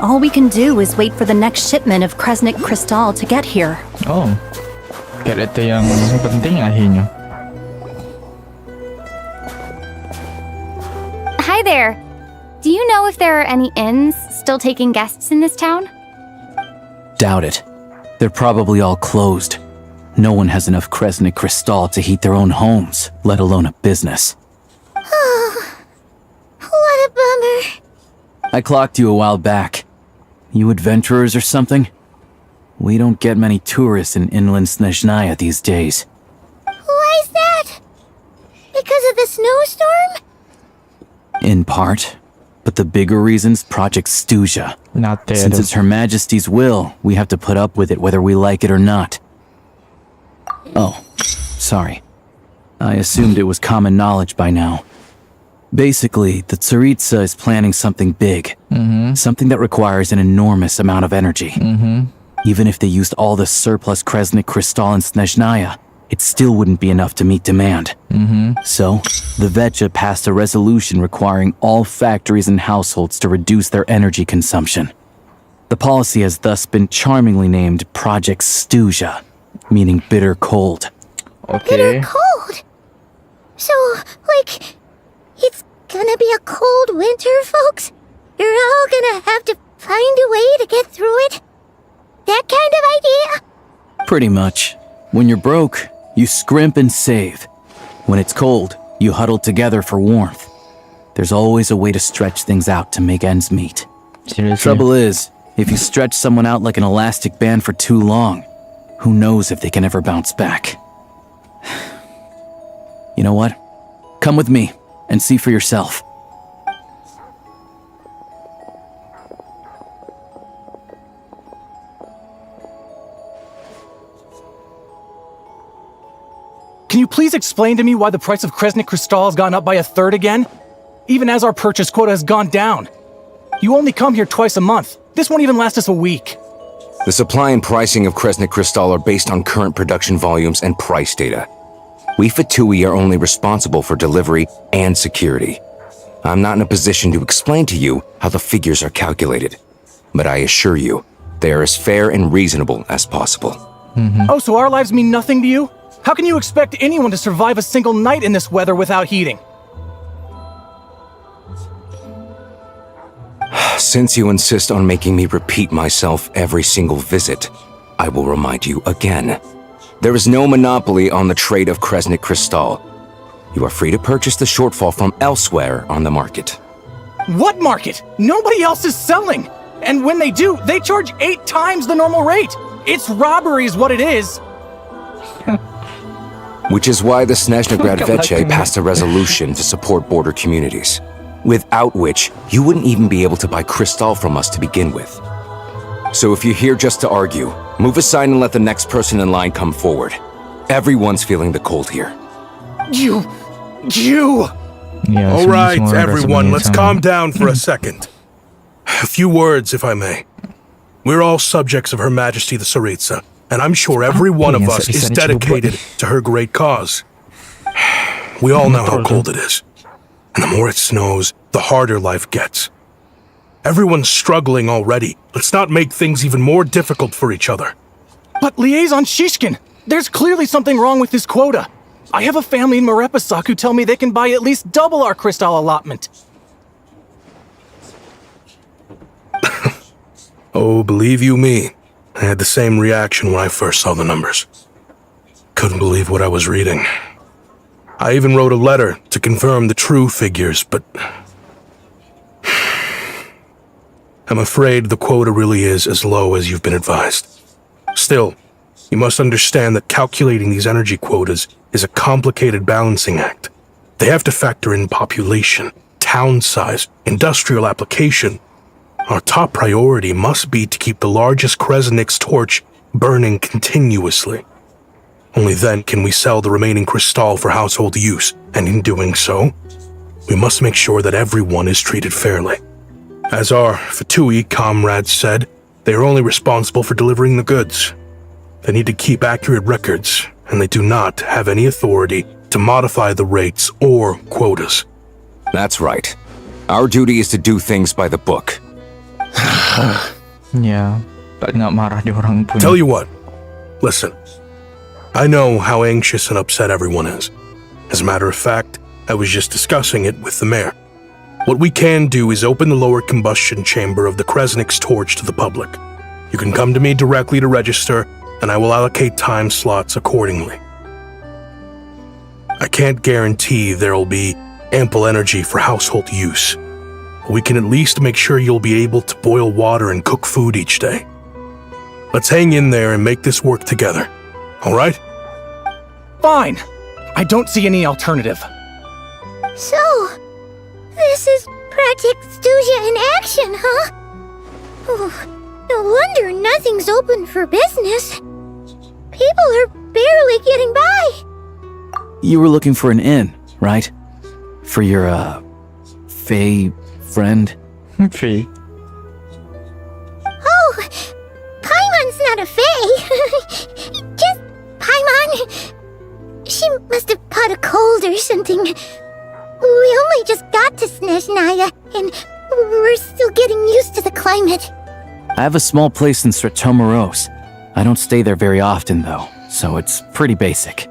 All we can do is wait for the next shipment of Kresnik Crystal to get here. Oh, kereta yang penting akhirnya. Hi there. Do you know if there are any inns still taking guests in this town? Doubt it. They're probably all closed. No one has enough Kresnik Crystal to heat their own homes, let alone a business. Oh, what a bummer. I clocked you a while back. You adventurers or something? We don't get many tourists in inland Snezhaya these days. Why is that? Because of the snowstorm? In part. But the bigger reason's Project Snezhaya. Not there. Since it's Her Majesty's will, we have to put up with it whether we like it or not. Oh, sorry. I assumed it was common knowledge by now. Basically, the Tsaritsa is planning something big. Something that requires an enormous amount of energy. Even if they used all the surplus Kresnik Crystal in Snezhaya, it still wouldn't be enough to meet demand. So, the Vecha passed a resolution requiring all factories and households to reduce their energy consumption. The policy has thus been charmingly named Project Snezhaya, meaning bitter cold. Bitter cold? So, like, it's gonna be a cold winter, folks? You're all gonna have to find a way to get through it? That kind of idea? Pretty much. When you're broke, you scrimp and save. When it's cold, you huddle together for warmth. There's always a way to stretch things out to make ends meet. Seriously? Trouble is, if you stretch someone out like an elastic band for too long, who knows if they can ever bounce back. You know what? Come with me and see for yourself. Can you please explain to me why the price of Kresnik Crystal has gone up by 1/3 again? Even as our purchase quota has gone down. You only come here twice a month. This won't even last us a week. The supply and pricing of Kresnik Crystal are based on current production volumes and price data. We Fatui are only responsible for delivery and security. I'm not in a position to explain to you how the figures are calculated, but I assure you, they are as fair and reasonable as possible. Oh, so our lives mean nothing to you? How can you expect anyone to survive a single night in this weather without heating? Since you insist on making me repeat myself every single visit, I will remind you again. There is no monopoly on the trade of Kresnik Crystal. You are free to purchase the shortfall from elsewhere on the market. What market? Nobody else is selling! And when they do, they charge 8 times the normal rate! It's robbery is what it is! Which is why the Snezhaya Veche passed a resolution to support border communities, without which you wouldn't even be able to buy crystal from us to begin with. So if you're here just to argue, move aside and let the next person in line come forward. Everyone's feeling the cold here. You! Yeah, All right, semua everyone, rasa let's sama. calm down for a second. A few words, if I may. We're all subjects of Her Majesty the Tsaritsa, and I'm sure every one of us is dedicated to her great cause. We all know how cold it is. And the more it snows, the harder life gets. Everyone's struggling already. Let's not make things even more difficult for each other. But Liaison Shishkin, there's clearly something wrong with this quota. I have a family in Marepasak who tell me they can buy at least double our crystal allotment. Oh, believe you me, I had the same reaction when I first saw the numbers. Couldn't believe what I was reading. I even wrote a letter to confirm the true figures, but I'm afraid the quota really is as low as you've been advised. Still, you must understand that calculating these energy quotas is a complicated balancing act. They have to factor in population, town size, industrial application. Our top priority must be to keep the largest Kresnik's torch burning continuously. Only then can we sell the remaining crystal for household use, and in doing so, we must make sure that everyone is treated fairly. As our Fatui comrades said, They are only responsible for delivering the goods. They need to keep accurate records, and they do not have any authority to modify the rates or quotas. That's right. Our duty is to do things by the book. Ya, tak nak marah dia orang pun. Tell you what, listen. I know how anxious and upset everyone is. As a matter of fact, I was just discussing it with the mayor. What we can do is open the lower combustion chamber of the Kresnik's torch to the public. You can come to me directly to register, and I will allocate time slots accordingly. I can't guarantee there will be ample energy for household use. We can at least make sure you'll be able to boil water and cook food each day. Let's hang in there and make this work together. All right? Fine. I don't see any alternative. So, this is Project Snezhaya in action, huh? Oh, no wonder nothing's open for business. People are barely getting by. You were looking for an inn, right? For your, Fae friend? Fae? Oh, Paimon's not a fae. Just Paimon. She must have caught a cold or something. We only just got to Snezhaya, and we're still getting used to the climate. I have a small place in Stratomaros. I don't stay there very often, though, so it's pretty basic.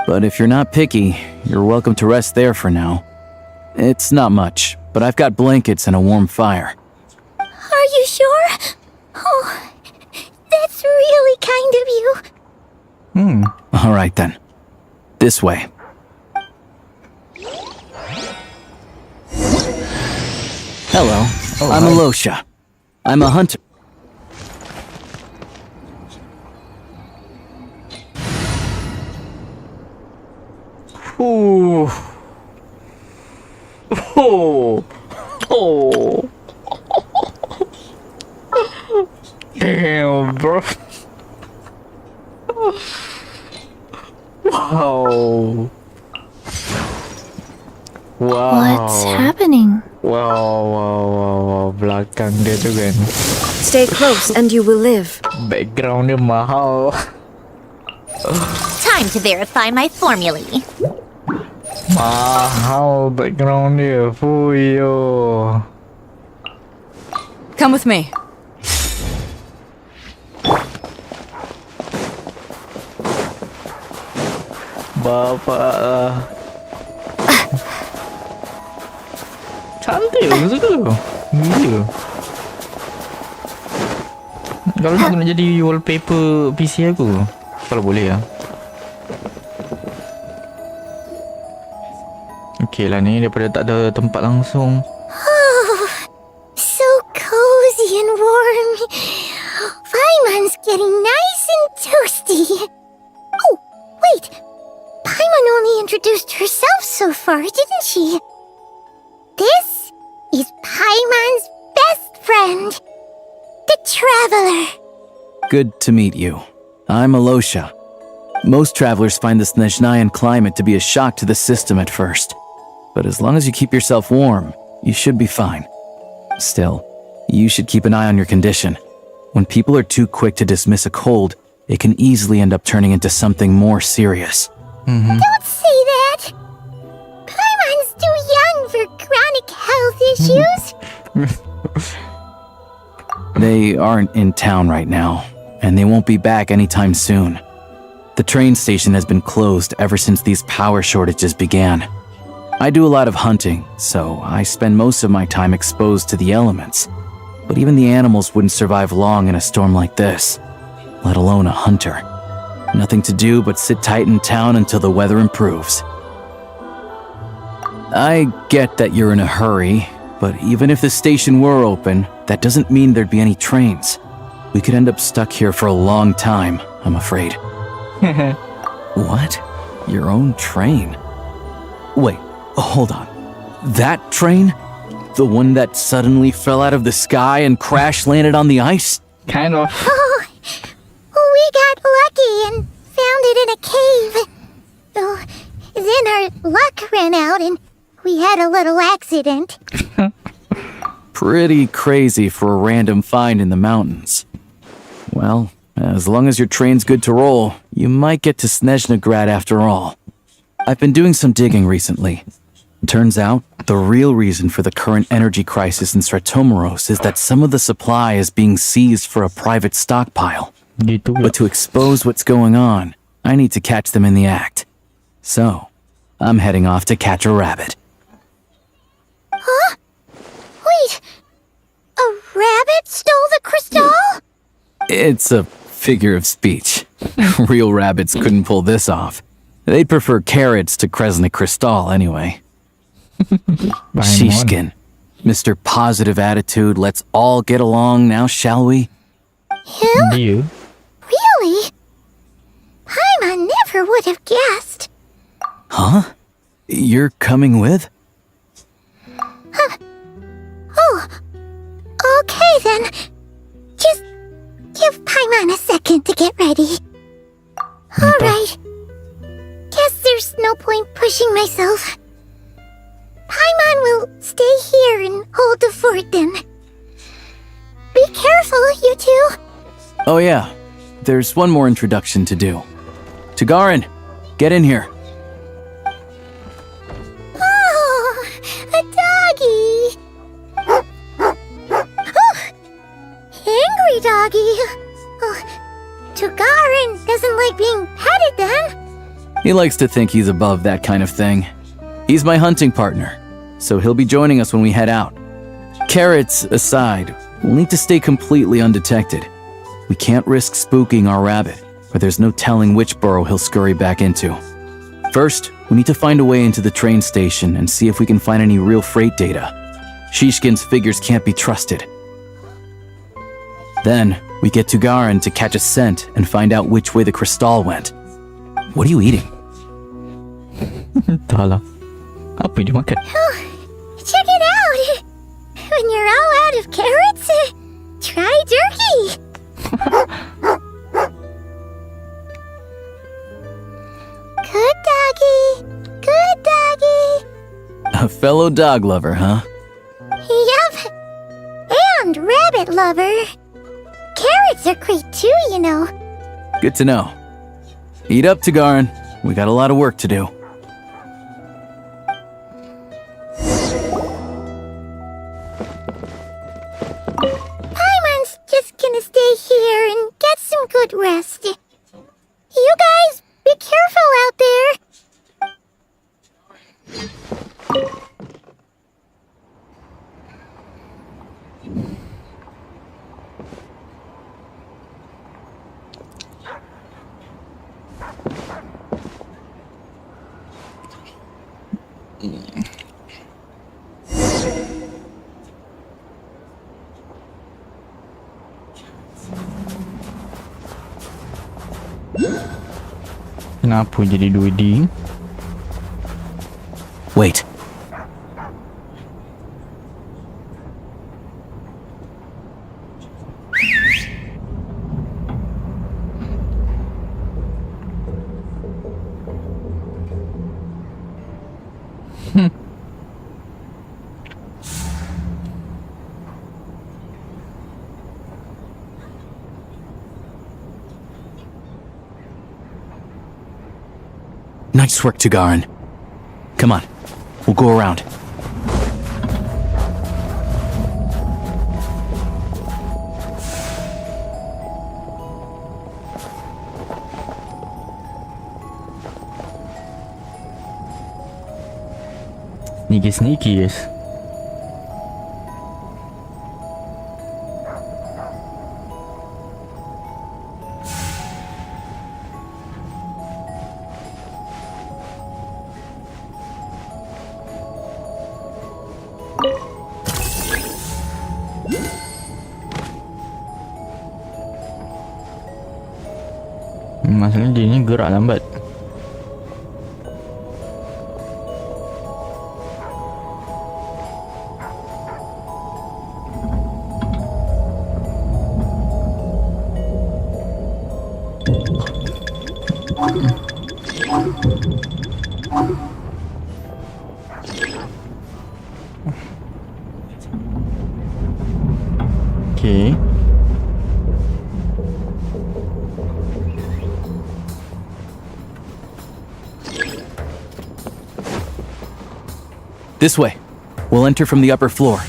But if you're not picky, you're welcome to rest there for now. It's not much, but I've got blankets and a warm fire. Are you sure? Oh, that's really kind of you. All right, then. This way. Hello, I'm hi. Alosha. I'm a hunter. Oh. Oh. Oh. Damn, bro. Wow. Wow. What's happening? Wow. Belakang dia tu kan. Stay close and you will live. Background dia mahal. Time to verify my formulae. Mahal background dia. Fuyo. Come with me. Bapak lah. Cantik aku suka. Gila. Kalau nak kena jadi wallpaper PC aku. Kalau boleh lah. Okey lah ni, daripada tak ada tempat langsung. Oh, so cozy and warm. Paimon's getting nice and toasty. Oh, wait. Paimon only introduced herself so far, didn't she? This is Paimon's best friend, the Traveler. Good to meet you. I'm Alosha. Most travelers find the Snezhayan climate to be a shock to the system at first. But as long as you keep yourself warm, you should be fine. Still, you should keep an eye on your condition. When people are too quick to dismiss a cold, it can easily end up turning into something more serious. Don't say that. Paimon's too young for chronic health issues. They aren't in town right now, and they won't be back anytime soon. The train station has been closed ever since these power shortages began. I do a lot of hunting, so I spend most of my time exposed to the elements. But even the animals wouldn't survive long in a storm like this, let alone a hunter. Nothing to do but sit tight in town until the weather improves. I get that you're in a hurry, but even if the station were open, that doesn't mean there'd be any trains. We could end up stuck here for a long time, I'm afraid. What? Your own train? Wait, hold on. That train? The one that suddenly fell out of the sky and crash landed on the ice? Kind of. Oh, we got lucky and found it in a cave. Oh, then our luck ran out and we had a little accident. Pretty crazy for a random find in the mountains. Well, as long as your train's good to roll, you might get to Snezhnagrad after all. I've been doing some digging recently. Turns out, the real reason for the current energy crisis in Stratomeros is that some of the supply is being seized for a private stockpile. But to expose what's going on, I need to catch them in the act. So, I'm heading off to catch a rabbit. Huh? Wait, a rabbit stole the crystal? It's a figure of speech. Real rabbits couldn't pull this off. They'd prefer carrots to Kresnik Crystal anyway. Shishkin, Mr. Positive Attitude, let's all get along now, shall we? Him? You? Really? Paimon never would have guessed. Huh? You're coming with? Oh, okay then. Just give Paimon a second to get ready. Alright. Guess there's no point pushing myself. Paimon will stay here and hold the fort then. Be careful, you two. Oh yeah, there's one more introduction to do. Tagarin, get in here. Oh, a doggy. Oh, angry doggy. Oh, Tagarin doesn't like being petted then. He likes to think he's above that kind of thing. He's my hunting partner, so he'll be joining us when we head out. Carrots aside, we'll need to stay completely undetected. We can't risk spooking our rabbit, or there's no telling which burrow he'll scurry back into. First, we need to find a way into the train station and see if we can find any real freight data. Shishkin's figures can't be trusted. Then, we get Tugarin to catch a scent and find out which way the crystal went. What are you eating? Entahlah. Apa dia makan? Oh, check it out. When you're all out of carrots, try turkey. Good doggy. Good doggy. A fellow dog lover, huh? Yup. And rabbit lover. Carrots are great too, you know. Good to know. Eat up, Tugarin. We got a lot of work to do. Paimon's just gonna stay here and get some good rest. You guys, be careful out there. Kenapa jadi 2D? Wait. Nice work, Tugarin. Come on, we'll go around. Sneaky, yes. Masalahnya dia ni gerak lambat. Okay. This way. We'll enter from the upper floor.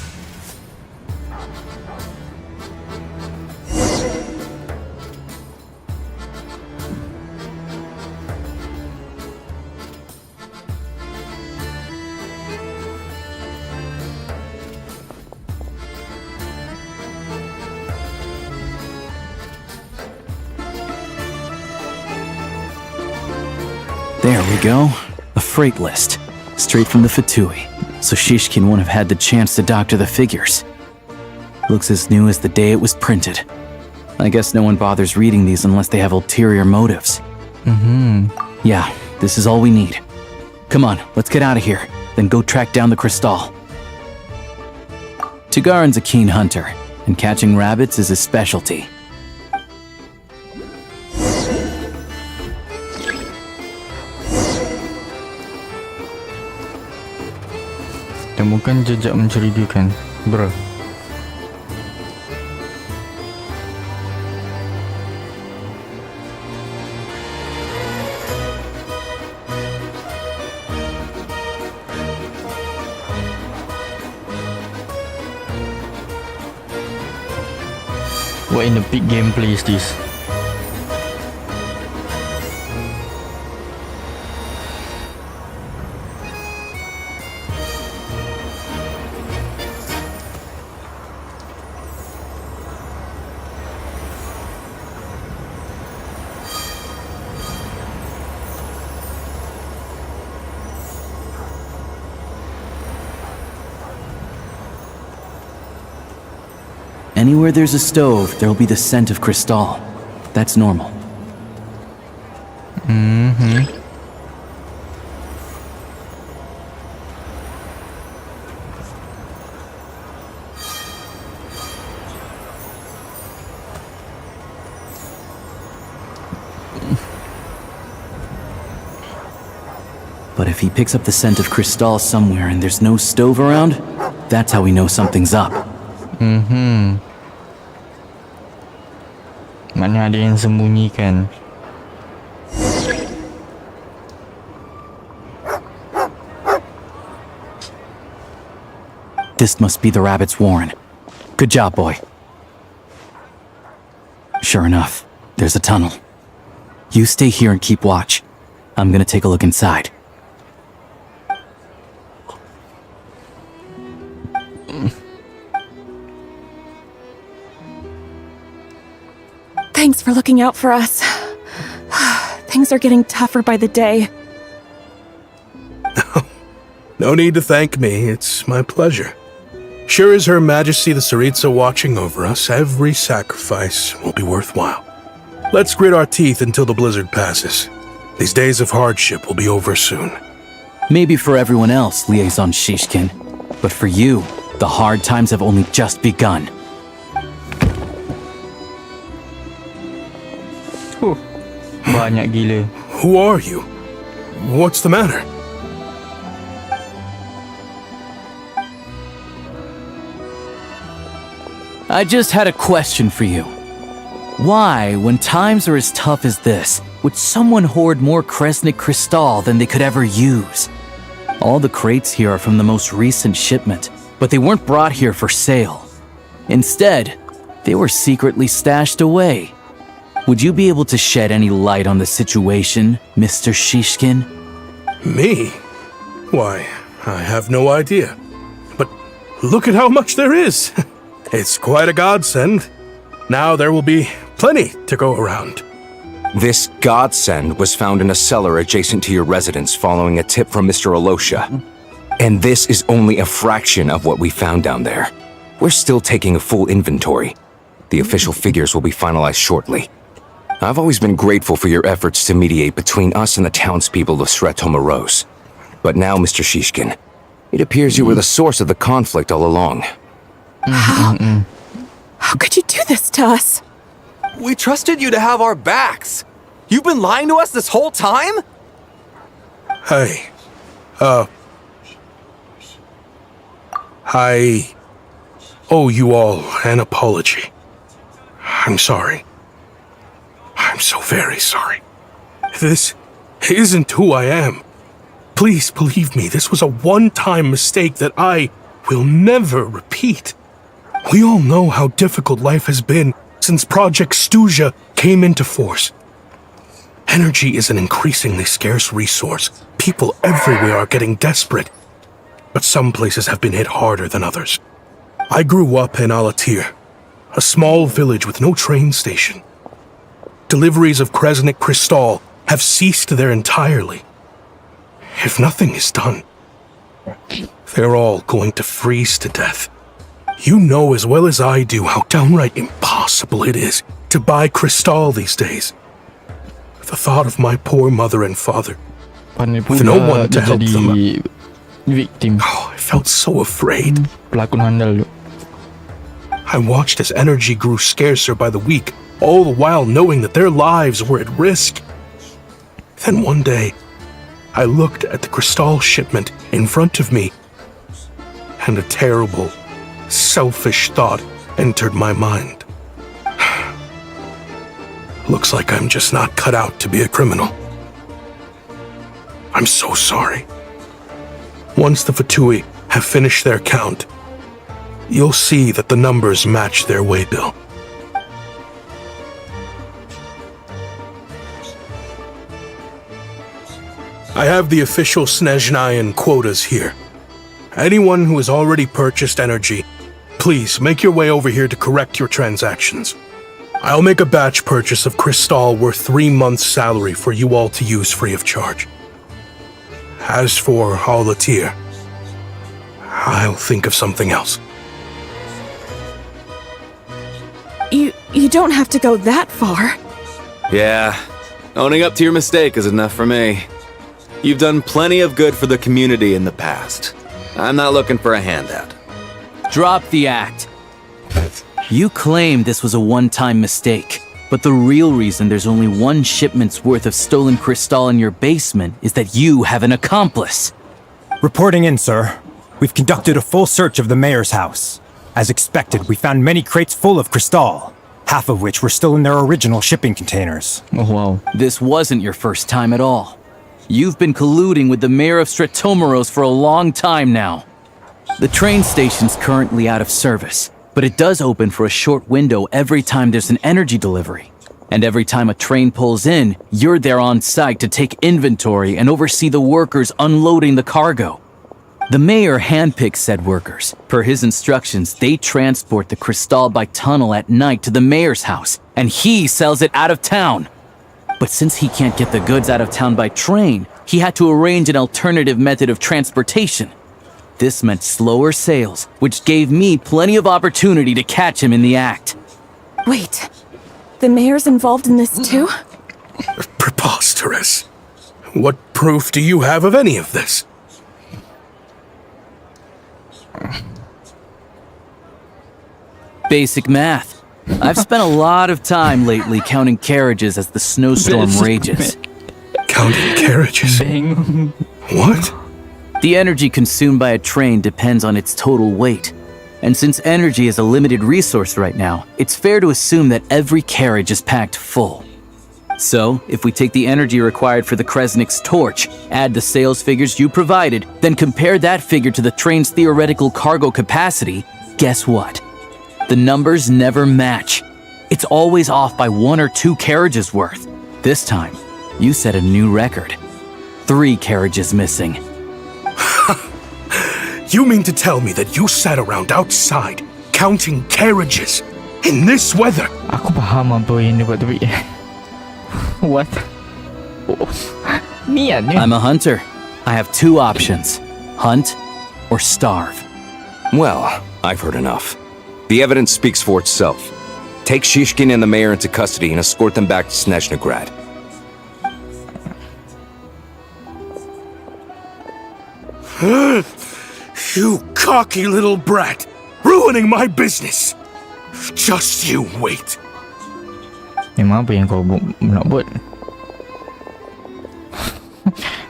There we go. A freight list. Straight from the Fatui. So Shishkin won't have had the chance to doctor the figures. Looks as new as the day it was printed. I guess no one bothers reading these unless they have ulterior motives. Yeah, this is all we need. Come on, let's get out of here. Then go track down the crystal. Tugarin's a keen hunter, and catching rabbits is his specialty. Temukan jejak mencurigakan, bro. What in the big gameplay is this? Anywhere there's a stove, there'll be the scent of crystal. That's normal. But if he picks up the scent of crystal somewhere and there's no stove around, that's how we know something's up. Maknanya ada yang sembunyikan. This must be the rabbit's warren. Good job, boy. Sure enough, there's a tunnel. You stay here and keep watch. I'm gonna take a look inside. Thanks for looking out for us. Things are getting tougher by the day. No need to thank me, it's my pleasure. Sure as Her Majesty the Tsaritsa watching over us, every sacrifice will be worthwhile. Let's grit our teeth until the blizzard passes. These days of hardship will be over soon. Maybe for everyone else, Liaison Shishkin, but for you, the hard times have only just begun. Banyak gila. Who are you? What's the matter? I just had a question for you. Why, when times are as tough as this, would someone hoard more Kresnik crystal than they could ever use? All the crates here are from the most recent shipment, but they weren't brought here for sale. Instead, they were secretly stashed away. Would you be able to shed any light on the situation, Mr. Shishkin? Me? Why, I have no idea. But look at how much there is. It's quite a godsend. Now there will be plenty to go around. This godsend was found in a cellar adjacent to your residence following a tip from Mr. Alosha. And this is only a fraction of what we found down there. We're still taking a full inventory. The official figures will be finalized shortly. I've always been grateful for your efforts to mediate between us and the townspeople of Sretomaros. But now, Mr. Shishkin, it appears you were the source of the conflict all along. How could you do this to us? We trusted you to have our backs. You've been lying to us this whole time? Hey, I owe you all an apology. I'm sorry. I'm so very sorry. This isn't who I am. Please believe me, this was a one-time mistake that I will never repeat. We all know how difficult life has been since Project Snezhaya came into force. Energy is an increasingly scarce resource. People everywhere are getting desperate. But some places have been hit harder than others. I grew up in Alatir, a small village with no train station. Deliveries of Kresnik Crystal have ceased there entirely. If nothing is done, they're all going to freeze to death. You know as well as I do how downright impossible it is to buy Crystal these days. The thought of my poor mother and father, with no one to help them. Victim. Oh, I felt so afraid. Pelakon handal. I watched as energy grew scarcer by the week, all the while knowing that their lives were at risk. Then one day, I looked at the Crystal shipment in front of me, and a terrible, selfish thought entered my mind. Looks like I'm just not cut out to be a criminal. I'm so sorry. Once the Fatui have finished their count, you'll see that the numbers match their waybill. I have the official Snezhayan quotas here. Anyone who has already purchased energy, please make your way over here to correct your transactions. I'll make a batch purchase of Crystal worth 3 months' salary for you all to use free of charge. As for Alatir, I'll think of something else. You don't have to go that far. Yeah, owning up to your mistake is enough for me. You've done plenty of good for the community in the past. I'm not looking for a handout. Drop the act. You claim this was a one-time mistake, but the real reason there's only one shipment's worth of stolen Crystal in your basement is that you have an accomplice. Reporting in, sir. We've conducted a full search of the mayor's house. As expected, we found many crates full of Crystal, half of which were still in their original shipping containers. Oh wow. This wasn't your first time at all. You've been colluding with the mayor of Stratomeros for a long time now. The train station's currently out of service, but it does open for a short window every time there's an energy delivery. And every time a train pulls in, you're there on site to take inventory and oversee the workers unloading the cargo. The mayor handpicks said workers. Per his instructions, they transport the Crystal by tunnel at night to the mayor's house, and he sells it out of town. But since he can't get the goods out of town by train, he had to arrange an alternative method of transportation. This meant slower sales, which gave me plenty of opportunity to catch him in the act. Wait, the mayor's involved in this too? Preposterous. What proof do you have of any of this? Basic math. I've spent a lot of time lately counting carriages as the snowstorm rages. Counting carriages? What? The energy consumed by a train depends on its total weight. And since energy is a limited resource right now, it's fair to assume that every carriage is packed full. So, if we take the energy required for the Kresnik's torch, add the sales figures you provided, then compare that figure to the train's theoretical cargo capacity, guess what? The numbers never match. It's always off by 1 or 2 carriages worth. This time, you set a new record. 3 carriages missing. You mean to tell me that you sat around outside, counting carriages, in this weather? Aku paham apa yang dia buat tapi... What? Niat I'm a hunter. I have 2 options. Hunt or starve. Well, I've heard enough. The evidence speaks for itself. Take Shishkin and the mayor into custody and escort them back to Snezhaya. You cocky little brat! Ruining my business! Just you wait. Memang apa yang kau nak buat?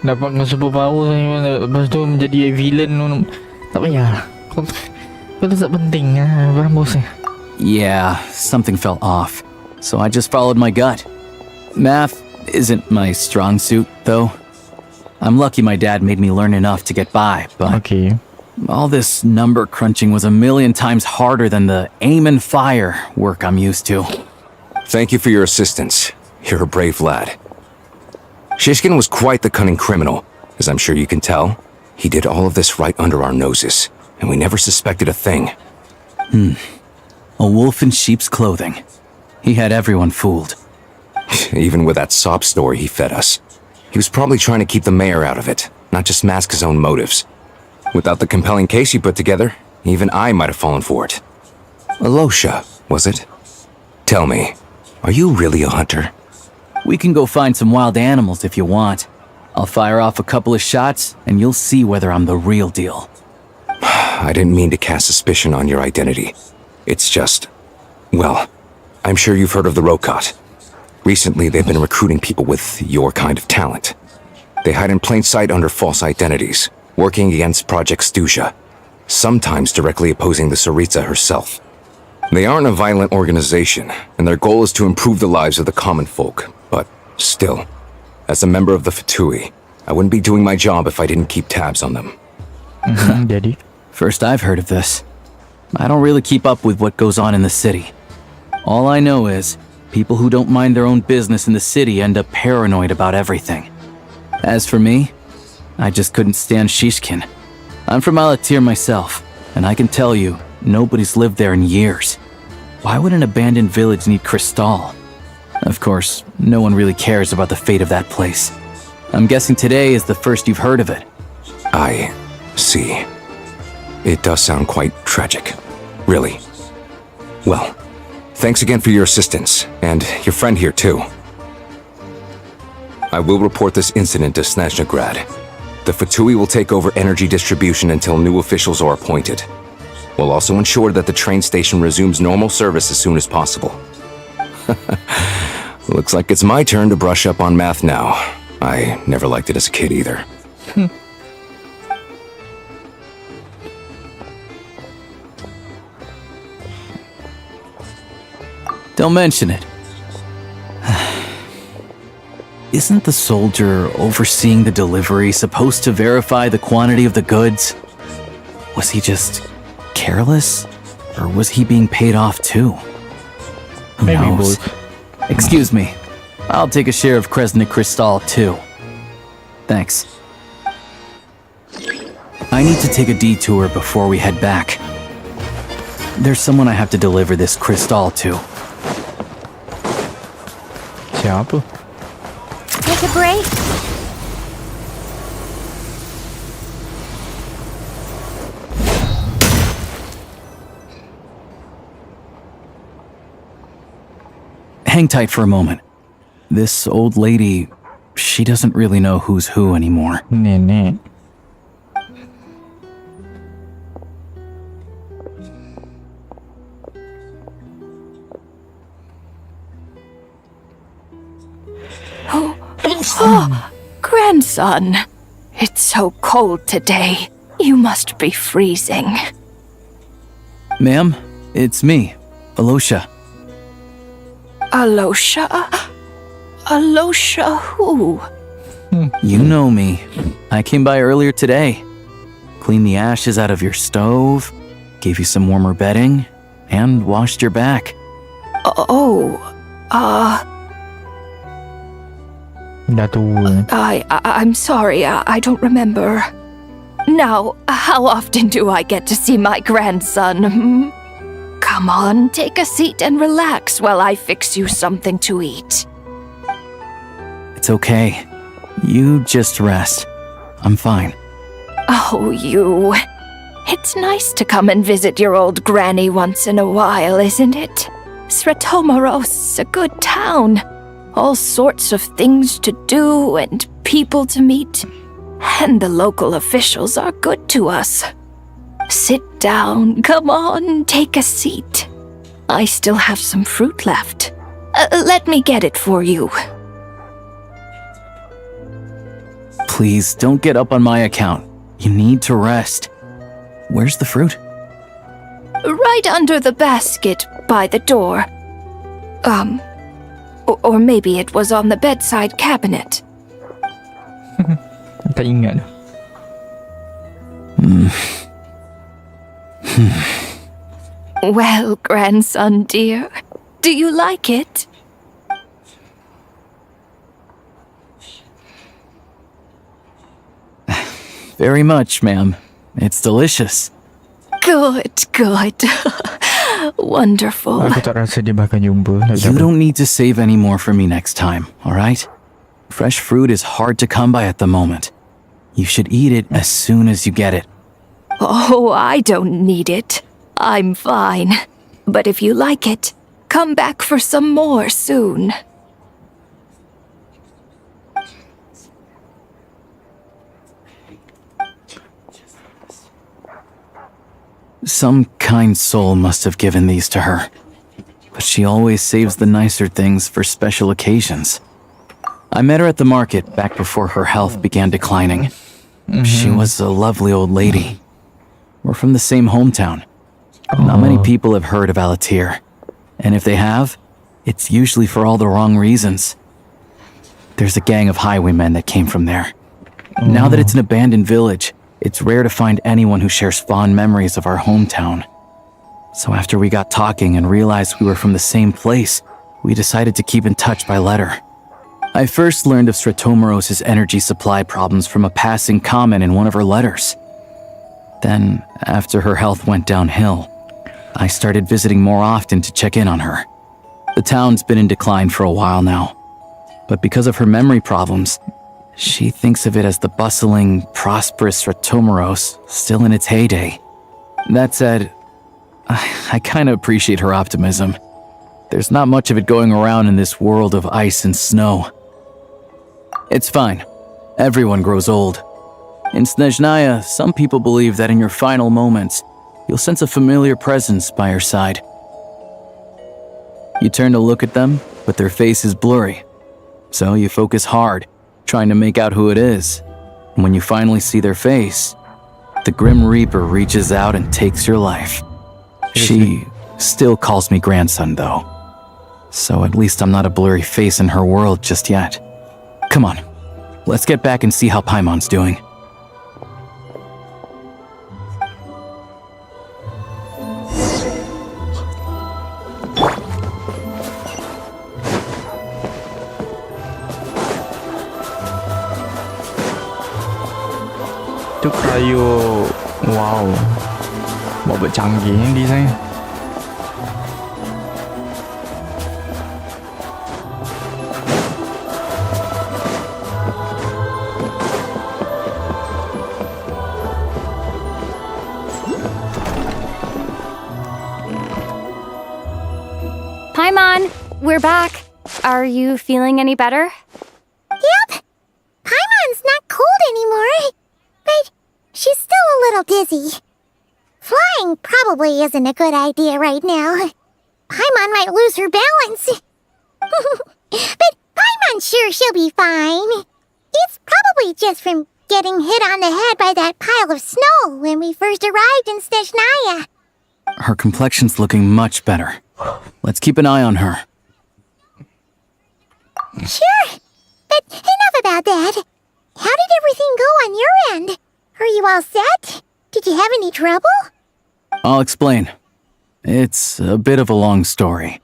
Dapat dengan superpower lepas tu menjadi villain. Tak payah. Kau tu tak penting lah. Barang bos. Yeah, something felt off. So I just followed my gut. Math isn't my strong suit, though. I'm lucky my dad made me learn enough to get by, but... Okay. All this number crunching was a million times harder than the aim and fire work I'm used to. Thank you for your assistance. You're a brave lad. Shishkin was quite the cunning criminal, as I'm sure you can tell. He did all of this right under our noses, and we never suspected a thing. A wolf in sheep's clothing. He had everyone fooled. Even with that sob story he fed us. He was probably trying to keep the mayor out of it, not just mask his own motives. Without the compelling case you put together, even I might have fallen for it. Alosha, was it? Tell me, are you really a hunter? We can go find some wild animals if you want. I'll fire off a couple of shots, and you'll see whether I'm the real deal. I didn't mean to cast suspicion on your identity. It's just... well, I'm sure you've heard of the Rokot. Recently, they've been recruiting people with your kind of talent. They hide in plain sight under false identities, working against Project Snezhaya, sometimes directly opposing the Tsaritsa herself. They aren't a violent organization, and their goal is to improve the lives of the common folk. But still, as a member of the Fatui, I wouldn't be doing my job if I didn't keep tabs on them. Daddy. First I've heard of this. I don't really keep up with what goes on in the city. All I know is, people who don't mind their own business in the city end up paranoid about everything. As for me, I just couldn't stand Shishkin. I'm from Alatir myself, and I can tell you, nobody's lived there in years. Why would an abandoned village need Crystal? Of course, no one really cares about the fate of that place. I'm guessing today is the first you've heard of it. I see. It does sound quite tragic. Really. Well, thanks again for your assistance, and your friend here too. I will report this incident to Snezhaya. The Fatui will take over energy distribution until new officials are appointed. We'll also ensure that the train station resumes normal service as soon as possible. Looks like it's my turn to brush up on math now. I never liked it as a kid either. Don't mention it. Isn't the soldier overseeing the delivery supposed to verify the quantity of the goods? Was he just careless? Or was he being paid off too? Who Maybe knows? both. Excuse me. I'll take a share of Kresnik Crystal too. Thanks. I need to take a detour before we head back. There's someone I have to deliver this crystal to. Siapa? Take a break. Hang tight for a moment. This old lady, she doesn't really know who's who anymore. Nenek. Oh, grandson. It's so cold today. You must be freezing. Ma'am, it's me, Alosha. Alosha? Alosha who? You know me. I came by earlier today. Cleaned the ashes out of your stove, gave you some warmer bedding, and washed your back. I'm sorry, I don't remember. Now, how often do I get to see my grandson? Come on, take a seat and relax while I fix you something to eat. It's okay. You just rest. I'm fine. Oh, you. It's nice to come and visit your old granny once in a while, isn't it? Sretomaros, a good town. All sorts of things to do and people to meet. And the local officials are good to us. Sit down, come on, take a seat. I still have some fruit left. Let me get it for you. Please, don't get up on my account. You need to rest. Where's the fruit? Right under the basket by the door. Or maybe it was on the bedside cabinet. tak ingat. Well, grandson dear, do you like it? Very much, ma'am. It's delicious. Good, good. Wonderful. Aku tak rasa dia bakal jumpa. You don't need to save any more for me next time, alright? Fresh fruit is hard to come by at the moment. You should eat it as soon as you get it. Oh, I don't need it. I'm fine. But if you like it, come back for some more soon. Some kind soul must have given these to her. But she always saves the nicer things for special occasions. I met her at the market back before her health began declining. She was a lovely old lady. We're from the same hometown. Not many people have heard of Alatir. And if they have, it's usually for all the wrong reasons. There's a gang of highwaymen that came from there. Now that it's an abandoned village, it's rare to find anyone who shares fond memories of our hometown. So after we got talking and realized we were from the same place, we decided to keep in touch by letter. I first learned of Sretomoros's energy supply problems from a passing comment in one of her letters. Then, after her health went downhill, I started visiting more often to check in on her. The town's been in decline for a while now, but because of her memory problems, she thinks of it as the bustling, prosperous Sretomoros still in its heyday. That said, I kinda appreciate her optimism. There's not much of it going around in this world of ice and snow. It's fine. Everyone grows old. In Snezhaya, some people believe that in your final moments, you'll sense a familiar presence by your side. You turn to look at them, but their face is blurry. So you focus hard, trying to make out who it is. And when you finally see their face, the Grim Reaper reaches out and takes your life. She still calls me grandson, though. So at least I'm not a blurry face in her world just yet. Come on, let's get back and see how Paimon's doing. Itu kayu, wow, buat canggih ni desain. Paimon, we're back. Are you feeling any better? Yep. Paimon's not cold anymore. But she's still a little dizzy. Flying probably isn't a good idea right now. Paimon might lose her balance. But Paimon's sure she'll be fine. It's probably just from getting hit on the head by that pile of snow when we first arrived in Snezhaya. Her complexion's looking much better. Let's keep an eye on her. Sure. But enough about that. How did everything go on your end? Are you all set? Did you have any trouble? I'll explain. It's a bit of a long story.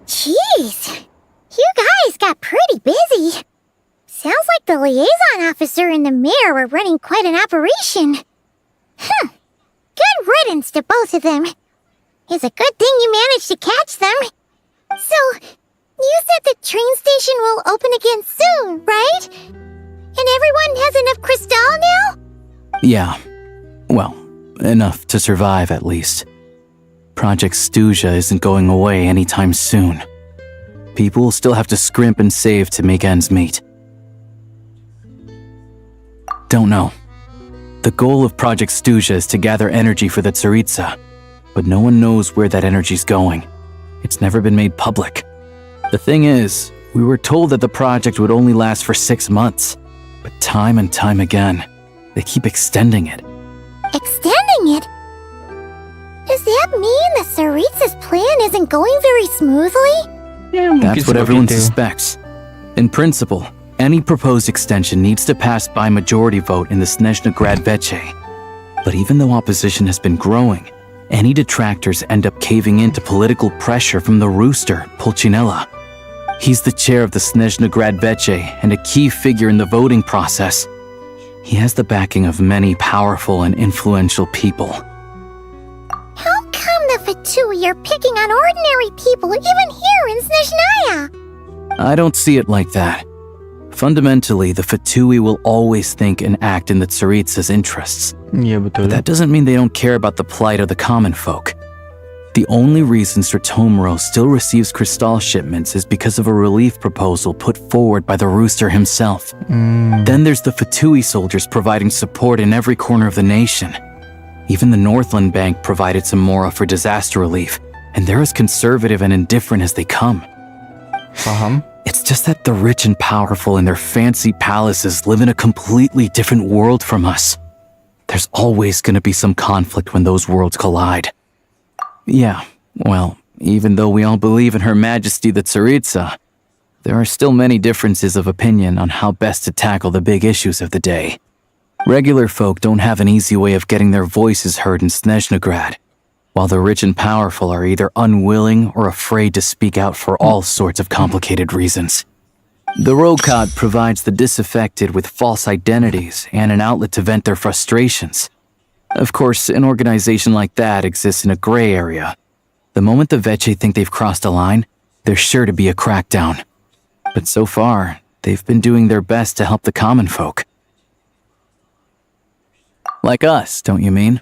Jeez. You guys got pretty busy. Sounds like the liaison officer and the mayor were running quite an operation. Good riddance to both of them. It's a good thing you managed to catch them. So, you said the train station will open again soon, right? And everyone has enough crystal now? Yeah. Well, enough to survive at least. Project Snezhaya isn't going away anytime soon. People will still have to scrimp and save to make ends meet. Don't know. The goal of Project Snezhaya is to gather energy for the Tsaritsa, but no one knows where that energy's going. It's never been made public. The thing is, we were told that the project would only last for 6 months, but time and time again, they keep extending it. Extending it? Is Does that mean the Tsaritsa's plan isn't going very smoothly? That's what everyone suspects. In principle, any proposed extension needs to pass by majority vote in the Snezhaya Veche. But even though opposition has been growing, any detractors end up caving in to political pressure from the rooster, Pulcinella. He's the chair of the Snezhaya Veche and a key figure in the voting process. He has the backing of many powerful and influential people. How come the Fatui are picking on ordinary people even here in Snezhnaya? I don't see it like that. Fundamentally, the Fatui will always think and act in the Tsaritsa's interests. Yeah, betul. But that doesn't mean they don't care about the plight of the common folk. The only reason Stratomiro still receives crystal shipments is because of a relief proposal put forward by the rooster himself. Then there's the Fatui soldiers providing support in every corner of the nation. Even the Northland Bank provided some mora for disaster relief, and they're as conservative and indifferent as they come. It's just that the rich and powerful in their fancy palaces live in a completely different world from us. There's always going to be some conflict when those worlds collide. Yeah, well, even though we all believe in Her Majesty the Tsaritsa, there are still many differences of opinion on how best to tackle the big issues of the day. Regular folk don't have an easy way of getting their voices heard in Snezhaya, while the rich and powerful are either unwilling or afraid to speak out for all sorts of complicated reasons. The Rokad provides the disaffected with false identities and an outlet to vent their frustrations. Of course, an organization like that exists in a gray area. The moment the Veche think they've crossed a line, there's sure to be a crackdown. But so far, they've been doing their best to help the common folk. Like us, don't you mean?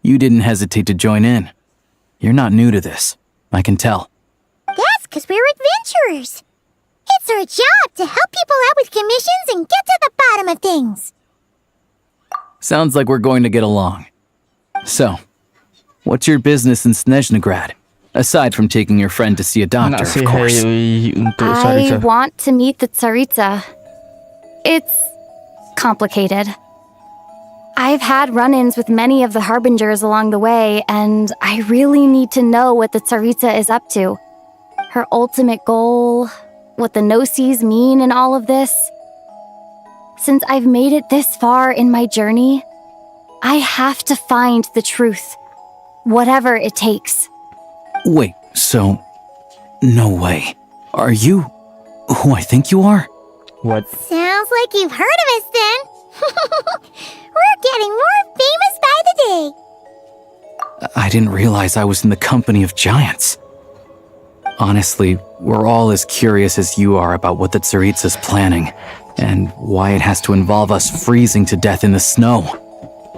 You didn't hesitate to join in. You're not new to this, I can tell. That's because we're adventurers. It's our job to help people out with commissions and get to the bottom of things. Sounds like we're going to get along. So, what's your business in Snezhaya? Aside from taking your friend to see a doctor, of course. I want to meet the Tsaritsa. It's complicated. I've had run-ins with many of the Harbingers along the way, and I really need to know what the Tsaritsa is up to. Her ultimate goal, what the Gnosis mean in all of this. Since I've made it this far in my journey, I have to find the truth, whatever it takes. Wait, so... No way. Are you who I think you are? What? Sounds like you've heard of us then. We're getting more famous by the day. I didn't realize I was in the company of giants. Honestly, we're all as curious as you are about what the Tsaritsa's planning, and why it has to involve us freezing to death in the snow.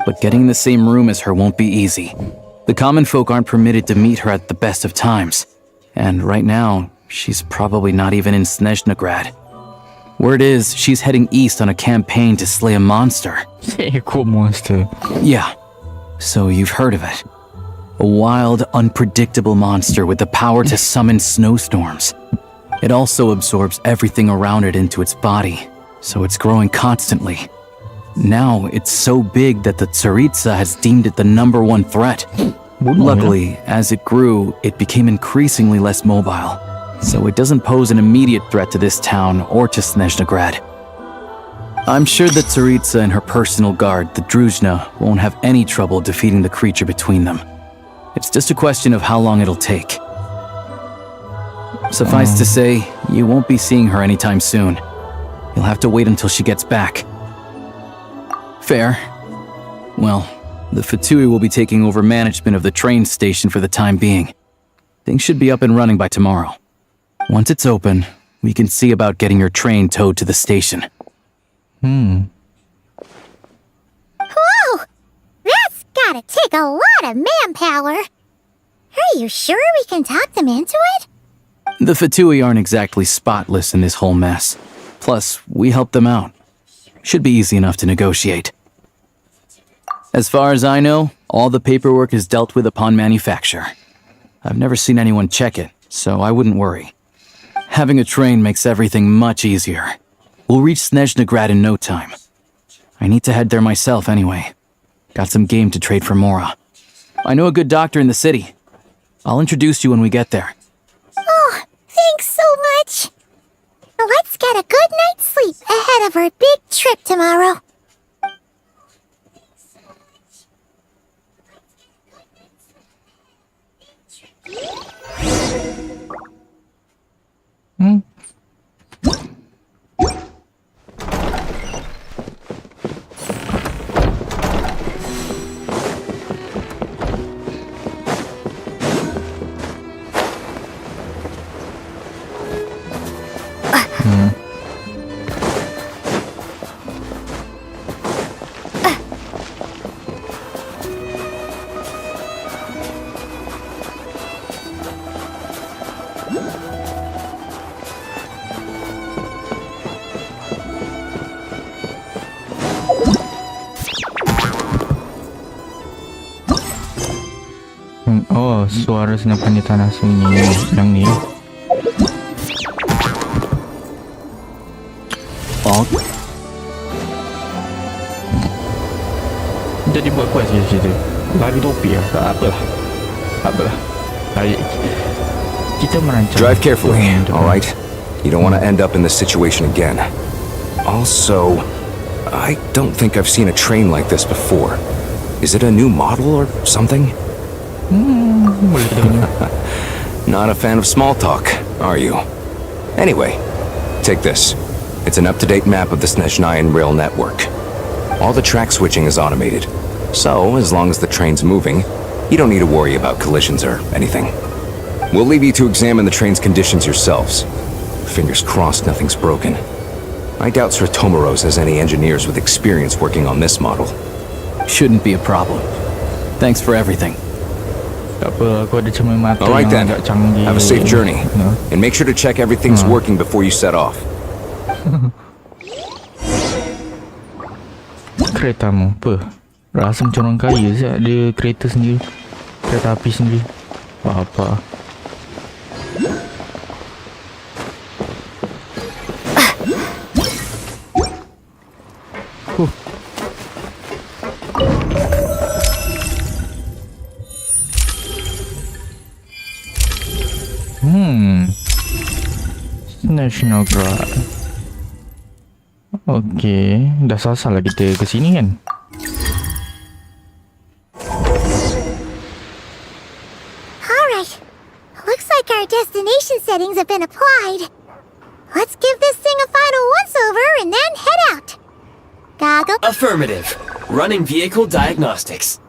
But getting in the same room as her won't be easy. The common folk aren't permitted to meet her at the best of times, and right now, she's probably not even in Snezhaya. Word is, she's heading east on a campaign to slay a monster. Cool monster. Yeah, so you've heard of it. A wild, unpredictable monster with the power to summon snowstorms. It also absorbs everything around it into its body, so it's growing constantly. Now, it's so big that the Tsaritsa has deemed it the #1 threat. Luckily, as it grew, it became increasingly less mobile, so it doesn't pose an immediate threat to this town or to Snezhaya. I'm sure that Tsaritsa and her personal guard, the Druzhna, won't have any trouble defeating the creature between them. It's just a question of how long it'll take. Suffice to say, you won't be seeing her anytime soon. You'll have to wait until she gets back. Fair. Well, the Fatui will be taking over management of the train station for the time being. Things should be up and running by tomorrow. Once it's open, we can see about getting your train towed to the station. Whoa! That's gotta take a lot of manpower. Are you sure we can talk them into it? The Fatui aren't exactly spotless in this whole mess. Plus, we helped them out. Should be easy enough to negotiate. As far as I know, all the paperwork is dealt with upon manufacture. I've never seen anyone check it, so I wouldn't worry. Having a train makes everything much easier. We'll reach Snezhaya in no time. I need to head there myself anyway. Got some game to trade for Mora. I know a good doctor in the city. I'll introduce you when we get there. Oh, thanks so much. Let's get a good night's sleep ahead of our big trip tomorrow. Oh, suara senapan di tanah sini. Yang ni. Oh. Jadi buat quest di situ. Lari topi ya. Tak apalah. Lari. Kita merancang. Drive carefully, all right? You don't want to end up in this situation again. Also, I don't think I've seen a train like this before. Is it a new model or something? Not a fan of small talk, are you? Anyway, take this. It's an up-to-date map of the Snezhaya rail network. All the track switching is automated, so as long as the train's moving, you don't need to worry about collisions or anything. We'll leave you to examine the train's conditions yourselves. Fingers crossed nothing's broken. I doubt Sir Tomoros has any engineers with experience working on this model. Shouldn't be a problem. Thanks for everything. Alright then, have a safe journey. And make sure to check everything's working before you set off. Keretamu, apa? Rasa macam orang kaya siap ada kereta sendiri. Kereta api sendiri. Apa? National Guard. Okey, dah sasar lah kita ke sini kan? Alright. Looks like our destination settings have been applied. Let's give this thing a final once-over and then head out. Goggle. Affirmative. Running vehicle diagnostics.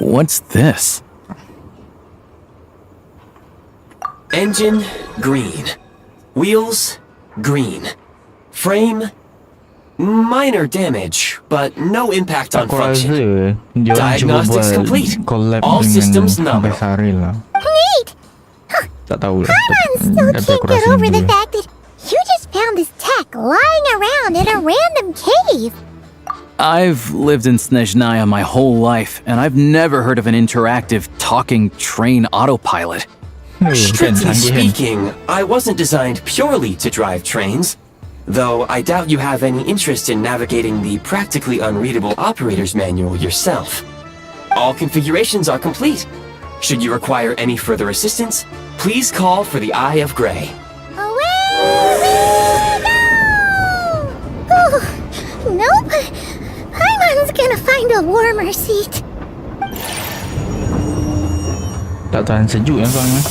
What's this? Engine, green. Wheels, green. Frame, minor damage, but no impact on function. Diagnostics complete. All systems nominal. Neat! Paimon still can't get over the fact that you just found this tech lying around in a random cave. I've lived in Snezhaya my whole life, and I've never heard of an interactive talking train autopilot. Strictly speaking, I wasn't designed purely to drive trains, though I doubt you have any interest in navigating the practically unreadable operator's manual yourself. All configurations are complete. Should you require any further assistance, please call for the Eye of Grey. Nope. Paimon's gonna find a warmer seat. Tak tahan sejuk yang sekarang.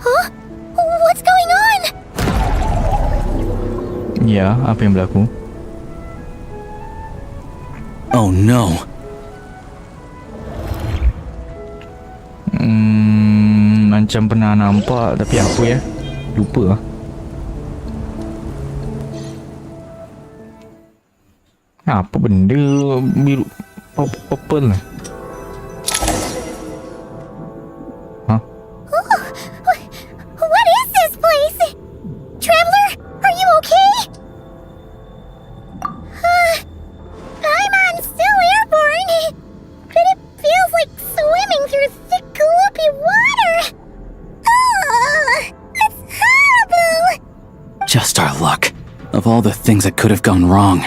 Huh? What's going on? Ya, apa yang berlaku? Oh no. Macam pernah nampak tapi apa ya? Lupa lah. Apa benda biru purple lah? Huh? What is this place? Traveler, are you okay? Paimon's still airborne, but it feels like swimming through thick, gloopy water. That's horrible. Just our luck. Of all the things that could have gone wrong.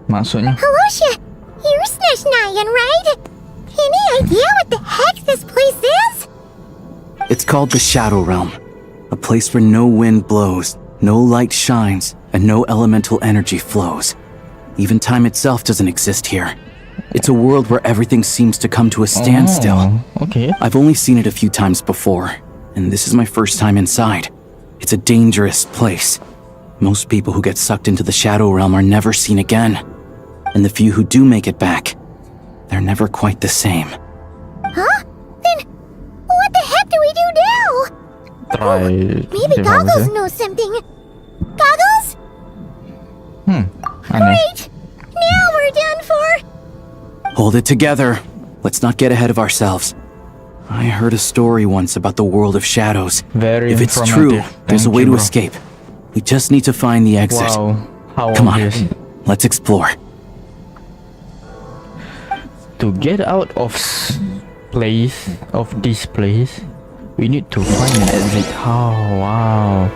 Maksudnya? Halosha, you're Snezhaya, right? Any idea what the heck this place is? It's called the Shadow Realm. A place where no wind blows, no light shines, and no elemental energy flows. Even time itself doesn't exist here. It's a world where everything seems to come to a standstill. Okay. I've only seen it a few times before, and this is my first time inside. It's a dangerous place. Most people who get sucked into the Shadow Realm are never seen again. And the few who do make it back, they're never quite the same. Huh? Then what the heck do we do now? Try. Maybe Goggles knows something. Goggles? Aneh. Great! Now we're done for! Hold it together. Let's not get ahead of ourselves. I heard a story once about the world of shadows. Very If it's informative. true, there's a Thank way you, to bro. escape. We just need to find the exit. Wow. How Come on, obvious. let's explore. To get out of this place, we need to find an exit. Oh, wow.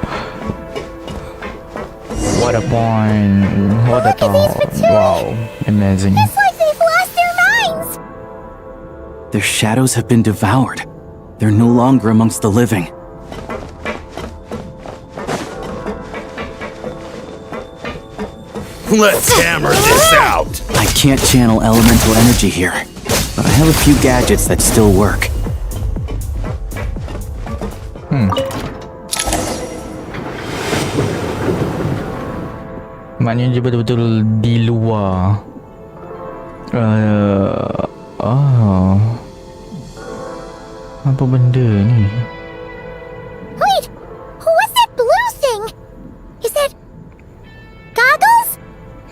What a point. What a thought. Wow. Amazing. It's like they've lost their minds! Their shadows have been devoured. They're no longer amongst the living. Let's hammer this out! I can't channel elemental energy here, but I have a few gadgets that still work. Maknanya dia betul-betul di luar. Apa benda ni? Wait! What's that blue thing? Is that... Goggles?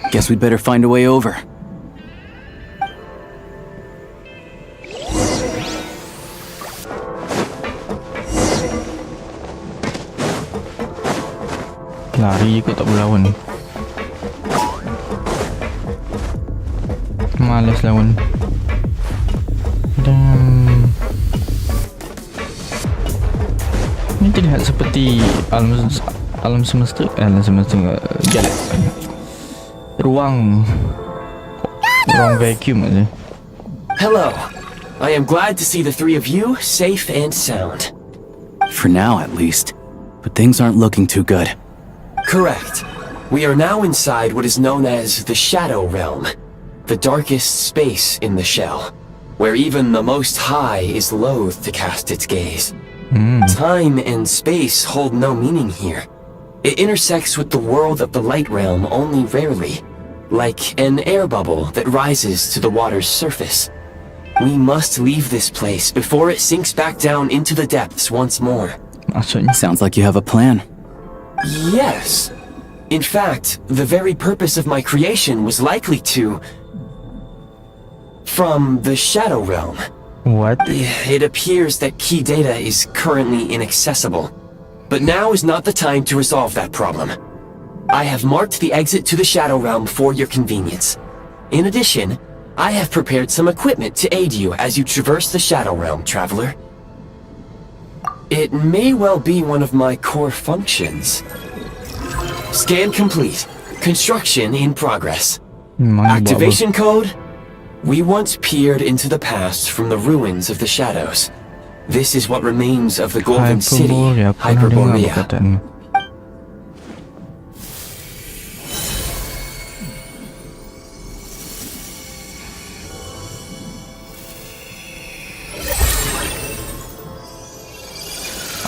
Guess we'd better find a way over. Lari je kot tak boleh lawan. Malas lawan. Dan ini terlihat seperti alam semesta, ruang vacuum aja. Hello. I am glad to see the three of you safe and sound. For now, at least. But things aren't looking too good. Correct. We are now inside what is known as the Shadow Realm, the darkest space in the shell, where even the Most High is loath to cast its gaze. Time and space hold no meaning here. It intersects with the world of the Light Realm only rarely, like an air bubble that rises to the water's surface. We must leave this place before it sinks back down into the depths once more. Sounds like you have a plan. Yes. In fact, the very purpose of my creation was likely to... from the Shadow Realm. What? It appears that key data is currently inaccessible. But now is not the time to resolve that problem. I have marked the exit to the Shadow Realm for your convenience. In addition, I have prepared some equipment to aid you as you traverse the Shadow Realm, traveler. It may well be one of my core functions. Scan complete. Construction in progress. Activation code? We once peered into the past from the ruins of the shadows. This is what remains of the Golden City, Hyperborea.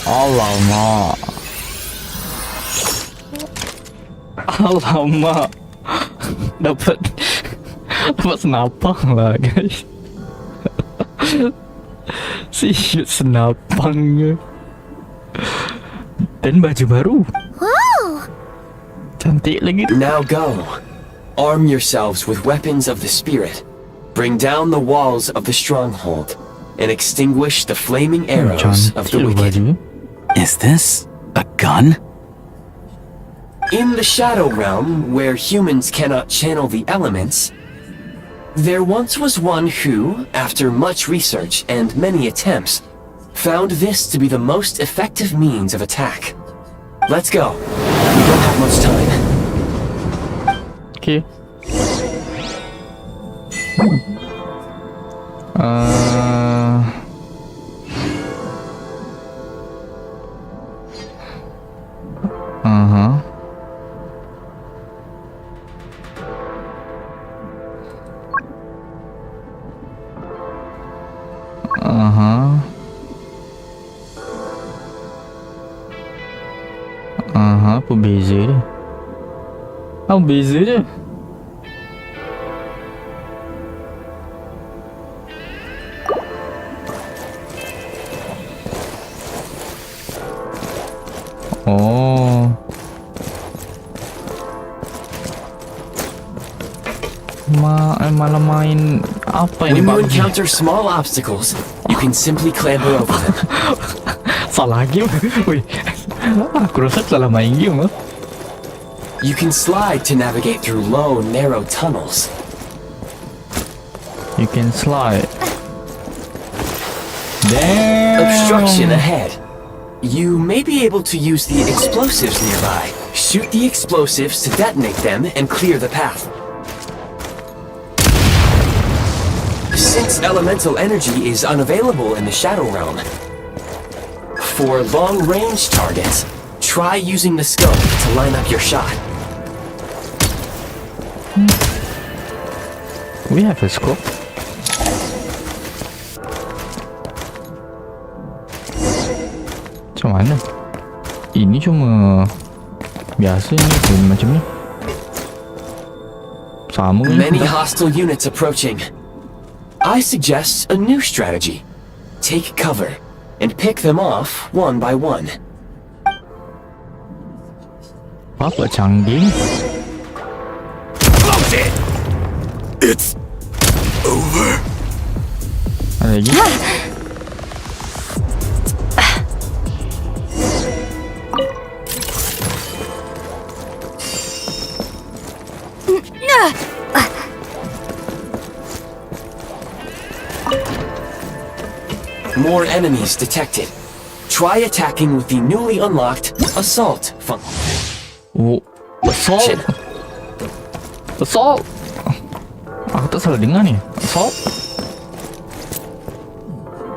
Alamak. Alamak. Dapat senapang lah guys. Siut senapangnya. Dan baju baru. Wow. Cantik lagi tu. Now go. Arm yourselves with weapons of the spirit. Bring down the walls of the stronghold and extinguish the flaming arrows of the wicked. Is this a gun? In the Shadow Realm, where humans cannot channel the elements, there once was one who, after much research and many attempts, found this to be the most effective means of attack. Let's go. We don't have much time. Okay. Apa beza dia? Apa beza dia? Oh. Malah main apa ini? When you encounter small obstacles, you can simply clamber over them. Salah game. Wih. Aku rasa salah main game. You can slide to navigate through low, narrow tunnels. You can slide. Damn. Obstruction ahead. You may be able to use the explosives nearby. Shoot the explosives to detonate them and clear the path. Since elemental energy is unavailable in the Shadow Realm, for long-range targets, try using the scope to line up your shot. We have a scope. Macam mana? Ini cuma biasa ni, macam ni. Sama ni. Many hostile units approaching. I suggest a new strategy. Take cover and pick them off one by one. Apa canggih? Close it! It's over. Ada lagi? More enemies detected. Try attacking with the newly unlocked assault function. Oh, assault? Assault? Aku tak salah dengar ni. Assault?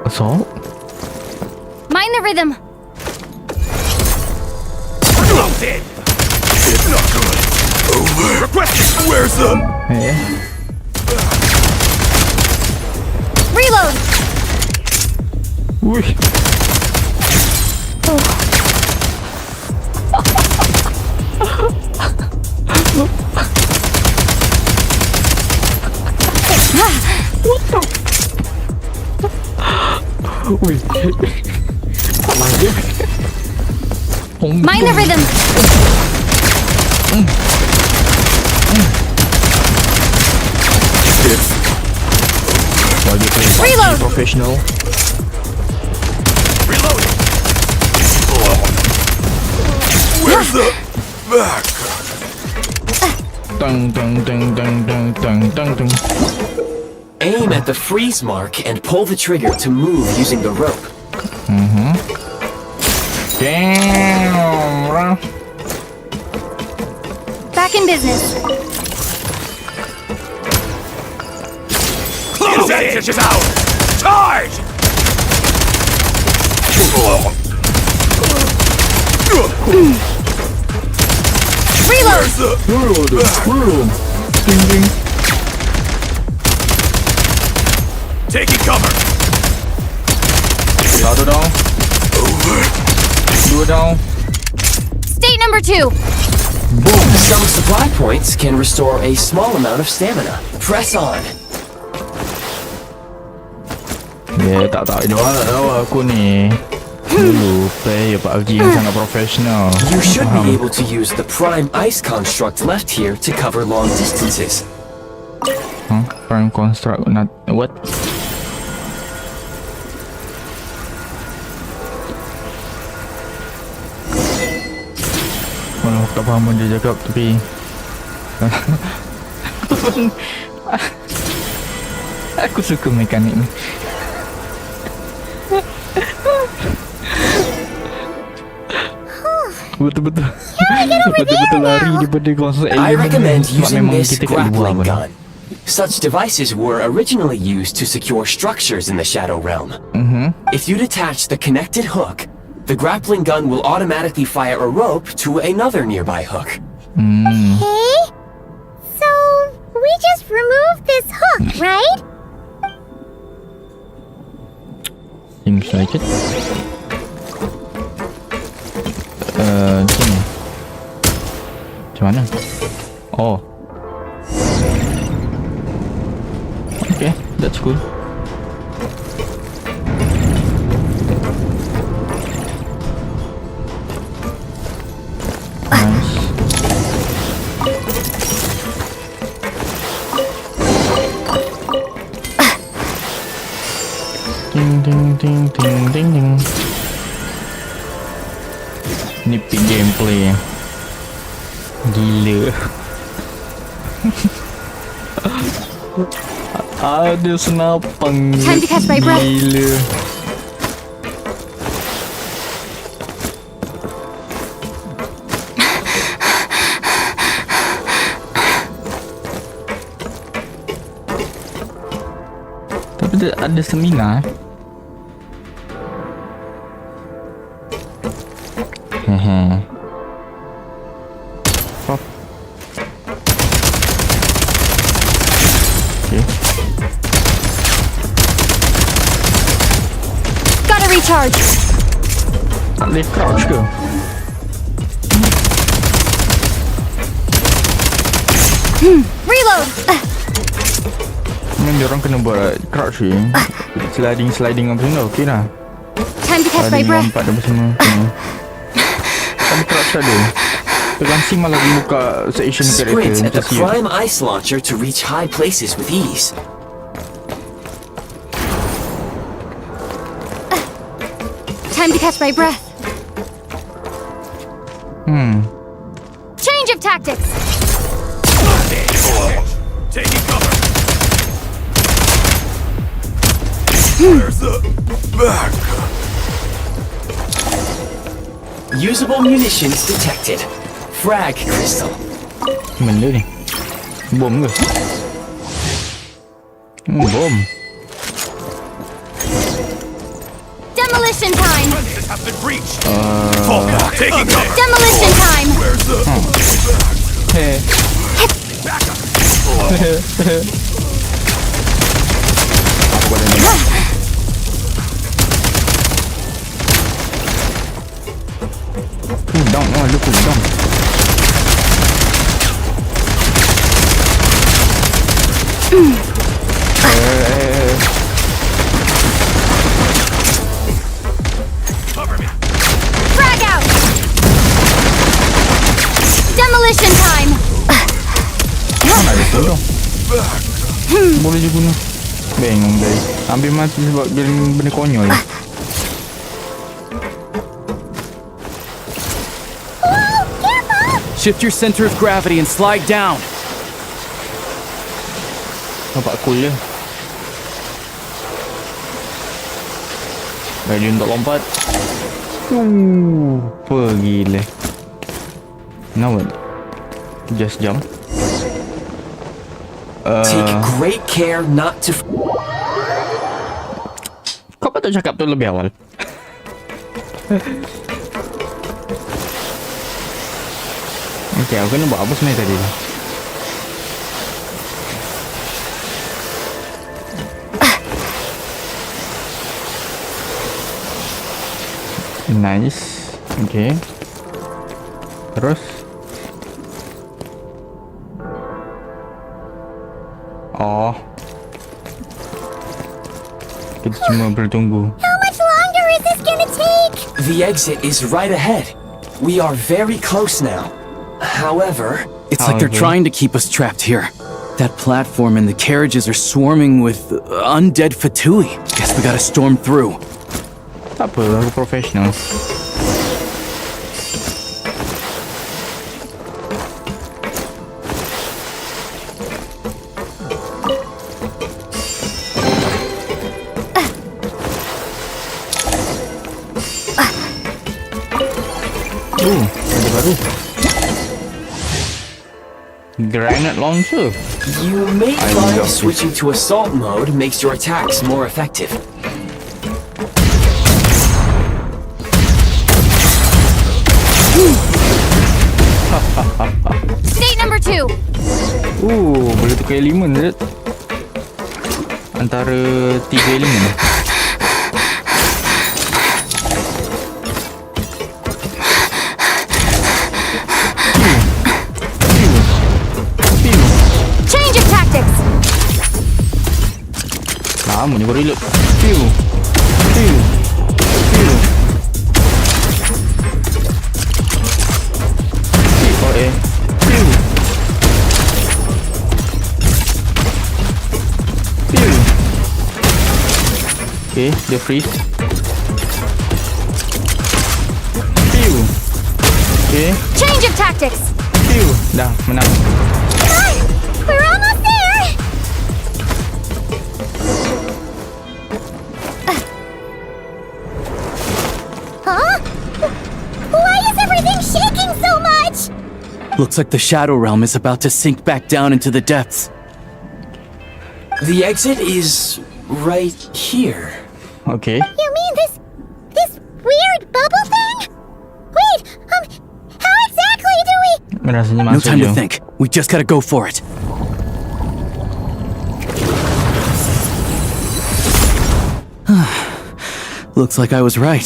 Assault? Mind the rhythm. Close it! It's not good. Over. Requesting. Where's the... Reload! Wih. Wih. Mind the rhythm. Reload. Professional. Where's the back? Dun dun dun dun dun dun dun dun. Aim at the freeze mark and pull the trigger to move using the rope. Damn, bro. Back in business. Close it! Is out! Charge! Reload! Reload. Ding ding. Taking cover. Satu down. Over. Dua down. State number 2. Boom! Some supply points can restore a small amount of stamina. Press on. Ya, tak dia orang tak tahu aku ni. Dulu player PUBG yang sangat profesional. You should be able to use the prime ice construct left here to cover long distances. Prime construct, not what? Walau aku tak faham apa dia cakap tapi aku suka mekanik ni. Betul-betul lari daripada konsep I recommend using memang this kita kat luar grappling pun. gun. Such devices were originally used to secure structures in the Shadow Realm. If you detach the connected hook, the grappling gun will automatically fire a rope to another nearby hook. Okay. So, we just removed this hook, right? Seems like it. Sini. Macam mana? Oh. Okay, that's cool. Nice. Ding ding ding ding ding ding. Ni peak gameplay ya. Gila. Ada senapang. Time to catch my breath. Gila. Tapi ada seminar. Pop. Okay. Gotta recharge. Tak boleh crouch ke? Reload. Memang dia orang kena buat crouch ni. Sliding apa semua okey lah. Time to catch my breath. Lompat apa semua. Tapi crouch ada. Pegang SIM malah buka section Sprint character. at the prime ice launcher to reach high places with ease. Time to catch my breath. Change of tactics. Taking cover. Where's the back? Usable munitions detected. Frag crystal. Benda ni bom ke? Bom. Demolition time. Has been breached. Fall back. Taking cover. Demolition time. Where's the Hey. back up? Cool down. Oh, look cool down. Cover me. Frag out. Demolition time. Mana ada tu dong? Boleh je guna. Bengong guys. Ambil mati sebab dia benda konyol. Shift your center of gravity and slide down. Nampak cool je. Ready untuk lompat. Pergi le. Now what? Just jump. Take great care not to. Kau patut cakap tu lebih awal. Okay, aku kena buat apa sebenarnya tadi? Nice. Okay. Terus. Oh. Kita cuma bertunggu. How much longer is this gonna take? The exit is right ahead. We are very close now. However, It's like they're trying to keep us trapped here. That platform and the carriages are swarming with undead Fatui. Guess we gotta storm through. Tak apa, aku professional. Ada baru. Granite launcher. You may find switching to assault mode makes your attacks more effective. State number 2. Boleh tukar elemen je. Antara 3 elemen. Change of tactics. Lama ni baru reload. Pew. Pew. Pew. Pew. Pew. Pew. Okay, dia freeze. Pew. Okay. Change of tactics. Pew. Dah, menang. We're almost there! Huh? Why is everything shaking so much? Looks like the Shadow Realm is about to sink back down into the depths. The exit is right here. Okay. You mean this weird bubble thing? Wait, how exactly do we... Rasanya No masuk time je. to think. We just gotta go for it. Looks like I was right.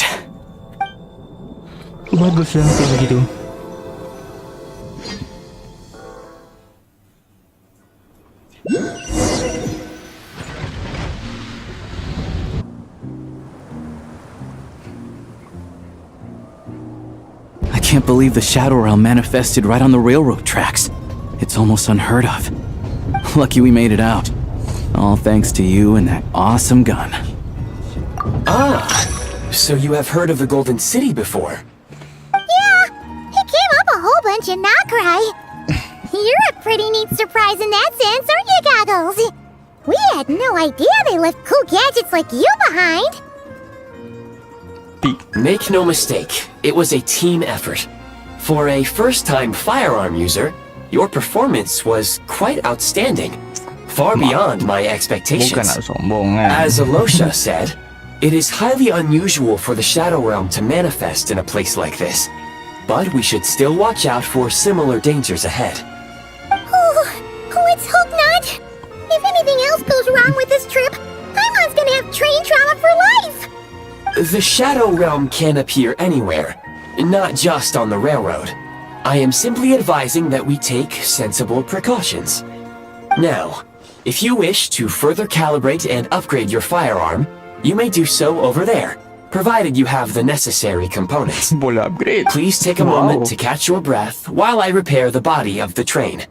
Bagus lah kalau begitu. I can't believe the Shadow Realm manifested right on the railroad tracks. It's almost unheard of. Lucky we made it out. All thanks to you and that awesome gun. Ah, so you have heard of the Golden City before? Yeah, it came up a whole bunch in Nakrai. You're a pretty neat surprise in that sense, aren't you, Goggles? We had no idea they left cool gadgets like you behind. Make no mistake, it was a team effort. For a first-time firearm user, your performance was quite outstanding, far beyond my expectations. Bukan nak sombong kan. As Alosha said, it is highly unusual for the Shadow Realm to manifest in a place like this, but we should still watch out for similar dangers ahead. Oh, let's hope not. If anything else goes wrong with this trip, Paimon's gonna have train trauma for life. The Shadow Realm can appear anywhere, not just on the railroad. I am simply advising that we take sensible precautions. Now, if you wish to further calibrate and upgrade your firearm, you may do so over there, provided you have the necessary components. Boleh upgrade. Please take a moment to catch your breath while I repair the body of the train.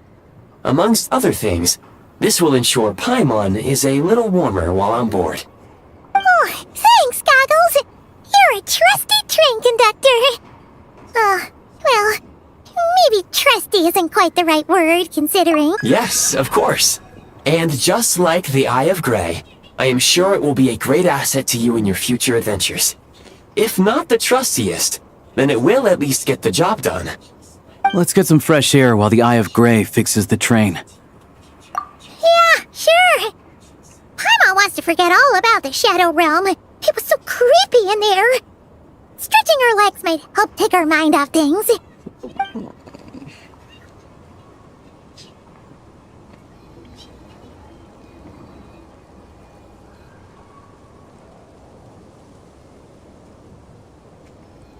Amongst other things, this will ensure Paimon is a little warmer while on board. Oh, thanks, Goggles. You're a trusty train conductor. Well, maybe trusty isn't quite the right word, considering. Yes, of course. And just like the Eye of Grey, I am sure it will be a great asset to you in your future adventures. If not the trustiest, then it will at least get the job done. Let's get some fresh air while the Eye of Grey fixes the train. Yeah, sure. Paimon wants to forget all about the Shadow Realm. It was so creepy in there. Stretching our legs might help take our mind off things.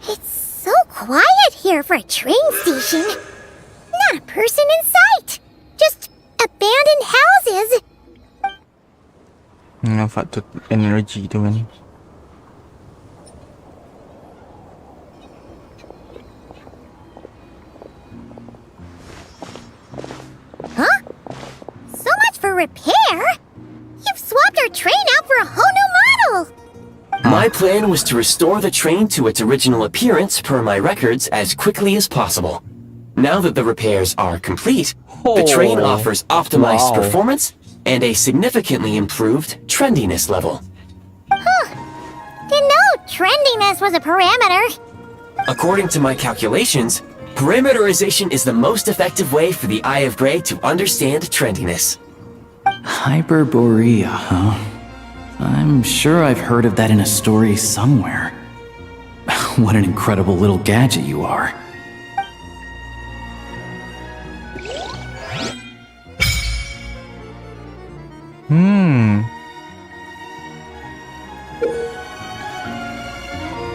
It's so quiet here for a train station. Not a person in sight. Just abandoned houses. Nampak tu energy tu kan. Huh? So much for repair? You've swapped our train out for a whole new model! My plan was to restore the train to its original appearance per my records as quickly as possible. Now that the repairs are complete, the train offers optimized performance and a significantly improved trendiness level. Huh. Didn't know trendiness was a parameter. According to my calculations, Perimeterization is the most effective way for the Eye of Grey to understand trendiness. Hyperborea, huh? I'm sure I've heard of that in a story somewhere. What an incredible little gadget you are.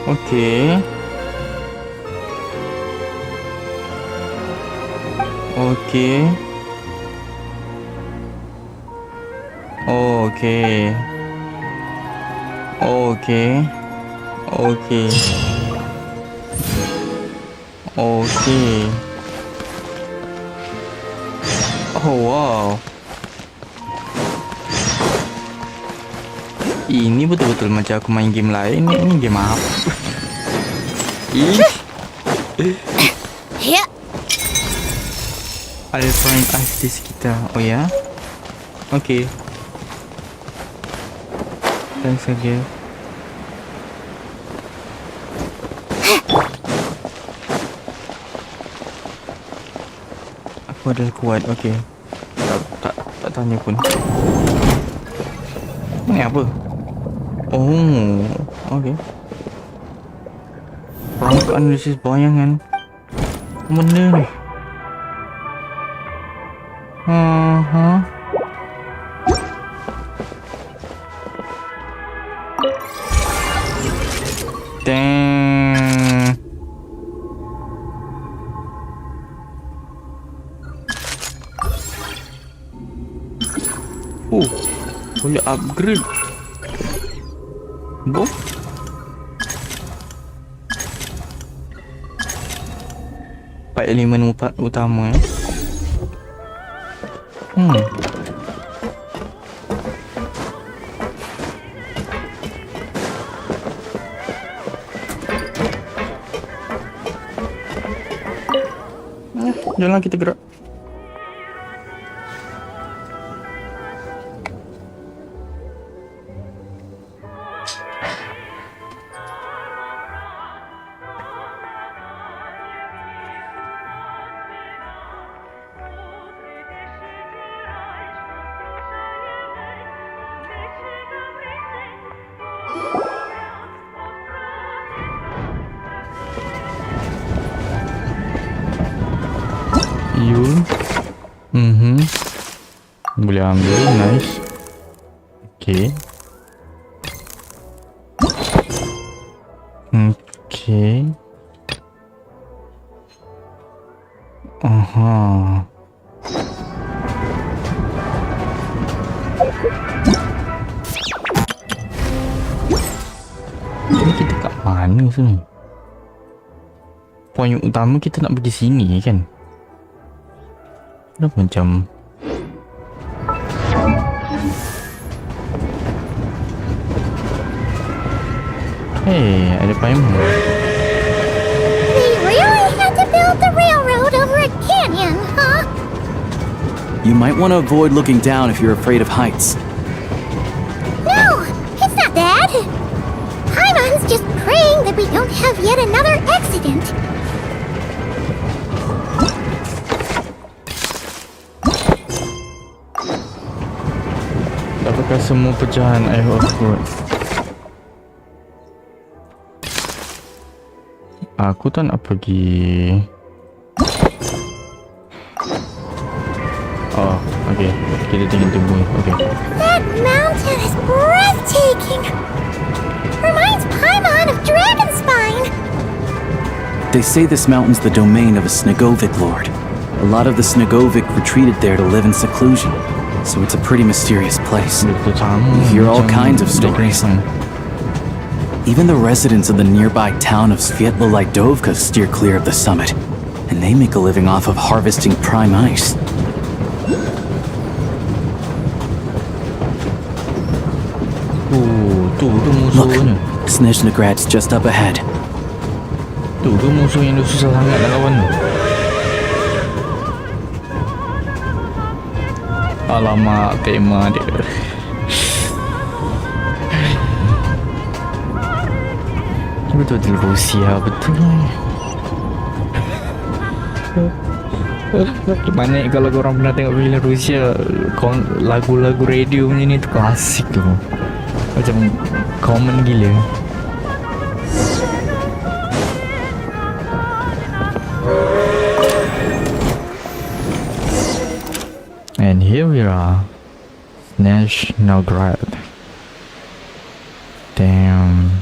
Okay. Okay. Okay. Okay. Okay. Okay. Oh wow. Ini betul-betul macam aku main game lain. Ini game apa? Ih. Yeah. Ada point ice di sekitar. Oh ya? Okay. Thanks again. Aku adalah kuat. Okay. Tak tanya pun. Ini apa? Oh, okay. Perangkat analisis bayangan. Benda ni. Damn. Boleh upgrade. Bo? Empat elemen utama Jalan kita gerak. Boleh ambil, nice. Okay. Okay. Aha. Ini kita kat mana sini? Poin utama kita nak pergi sini kan? Kenapa macam hey, ada payung. They really had to build the railroad over a canyon, huh? You might want to avoid looking down if you're afraid of heights. No, it's not that. Paimon's just praying that we don't have yet another accident. Apakah semua pecahan air aku? Aku tak nak pergi. Oh, okay. Kita tinggal tunggu. Okay. That mountain is breathtaking. Reminds Paimon of Dragonspine. They say this mountain's the domain of a Snegovic lord. A lot of the Snegovic retreated there to live in seclusion, so it's a pretty mysterious place. You hear all kinds of stories. Even the residents of the nearby town of Svietlo-Lidovka steer clear of the summit, and they make a living off of harvesting prime ice. Look, Snezhnagrad's just up ahead. Tu musuh yang susah sangat nak lawan tu. Alamak, tema dia. Betul-betul Rusia, betul. Mana kalau korang pernah tengok film Rusia, lagu-lagu radio macam ni tu klasik tu. Macam common gila. And here we are, Snezhaya. Damn.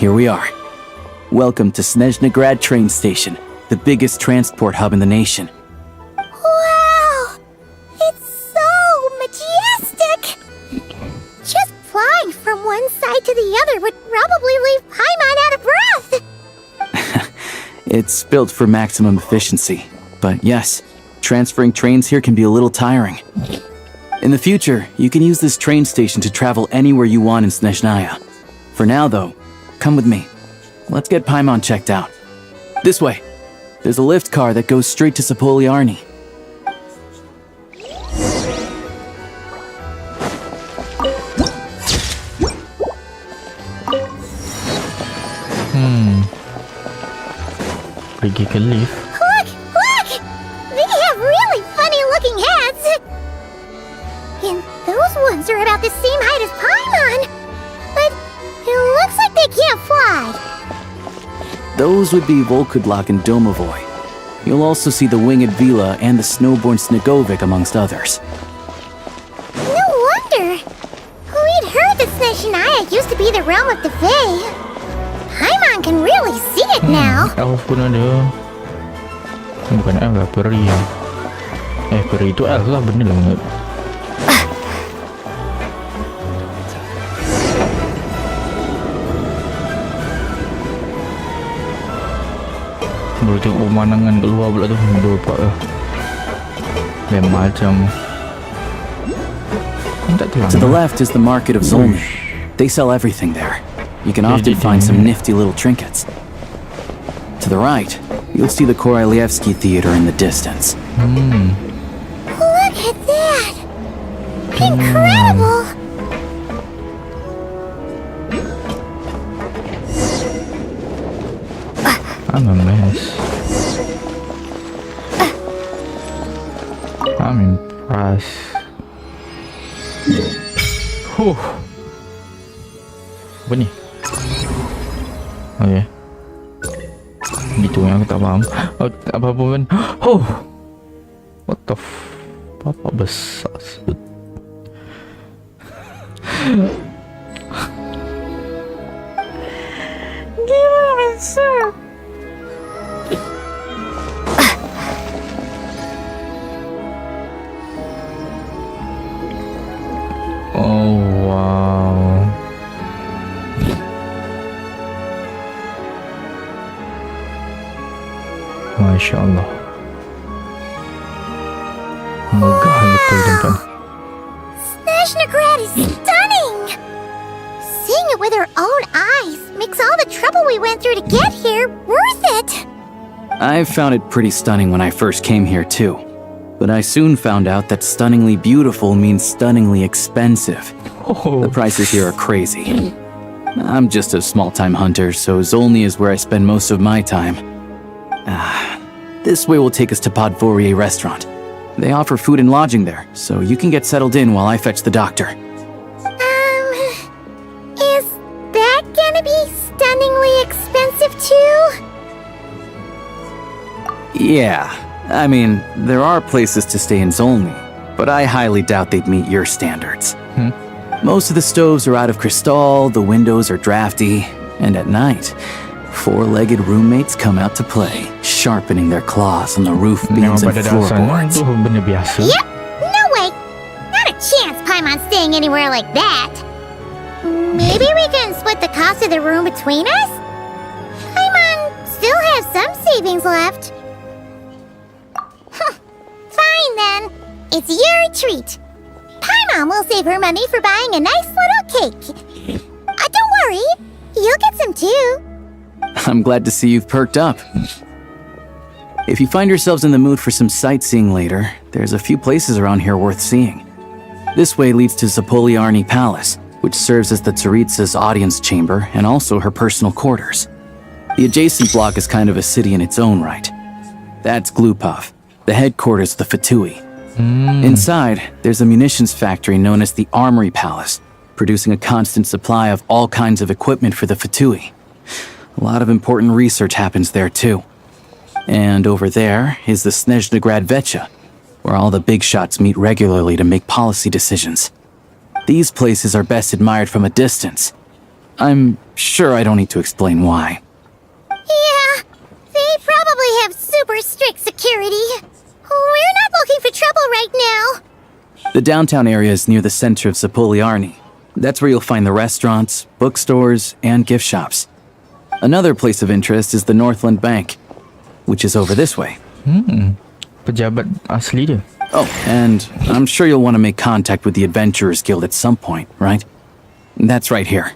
Here we are. Welcome to Snezhaya train station, the biggest transport hub in the nation. Wow! It's so majestic! Just flying from one side to the other would probably leave Paimon out of breath! It's built for maximum efficiency, but yes, transferring trains here can be a little tiring. In the future, you can use this train station to travel anywhere you want in Snezhaya. For now, though, come with me. Let's get Paimon checked out. This way. There's a lift car that goes straight to Sapoliarni. Pergi ke lift. Look! Look! They have really funny-looking heads! And those ones are about the same height as Paimon! But it looks like they can't fly! Those would be Volkudlak and Domovoy. You'll also see the winged Vila and the snowborn Snegovic amongst others. No wonder! We'd heard that Snezhaya used to be the realm of the Fae. Paimon can really see it now! Elf pun ada. Bukan elf lah, peri. Peri itu elf lah, bener lah. Baru tengok pemandangan keluar pula tu. Berpak lah. Dia macam To the left is the market of Zolny. They sell everything there. You can often find some nifty little trinkets. To the right, you'll see the Korolyevsky Theater in the distance. Look at that! Incredible! I'm a mess. I'm impressed. Apa ni? Okay. Gitu yang aku tak faham. Apa-apa pun. What the Papa besar. Gila besar. Oh wow. Masya Allah. Megah betul tempat. Snezhaya is stunning! Seeing it with our own eyes makes all the trouble we went through to get here worth it! I found it pretty stunning when I first came here too. But I soon found out that stunningly beautiful means stunningly expensive. The prices here are crazy. I'm just a small-time hunter, so Zolny is where I spend most of my time. This way will take us to Podvorier restaurant. They offer food and lodging there, so you can get settled in while I fetch the doctor. Is that gonna be stunningly expensive too? Yeah, I mean, there are places to stay in Zolny, but I highly doubt they'd meet your standards. Most of the stoves are out of crystal, the windows are drafty, and at night, four-legged roommates come out to play, sharpening their claws on the roof beams and floorboards. Yep, no way! Not a chance Paimon's staying anywhere like that! Maybe we can split the cost of the room between us? Paimon still has some savings left. Fine then, it's your treat. Paimon will save her money for buying a nice little cake. Don't worry, you'll get some too. I'm glad to see you've perked up. If you find yourselves in the mood for some sightseeing later, there's a few places around here worth seeing. This way leads to Zapoliarny Palace, which serves as the Tsaritsa's audience chamber and also her personal quarters. The adjacent block is kind of a city in its own right. That's Glupov, the headquarters of the Fatui. Inside, there's a munitions factory known as the Armory Palace, producing a constant supply of all kinds of equipment for the Fatui. A lot of important research happens there too. And over there is the Snezhaya Vecha, where all the big shots meet regularly to make policy decisions. These places are best admired from a distance. I'm sure I don't need to explain why. Yeah, they probably have super strict security. We're not looking for trouble right now. The downtown area is near the center of Zapoliarny. That's where you'll find the restaurants, bookstores, and gift shops. Another place of interest is the Northland Bank, which is over this way. Pejabat asli dia. Oh, and I'm sure you'll want to make contact with the Adventurers Guild at some point, right? That's right here.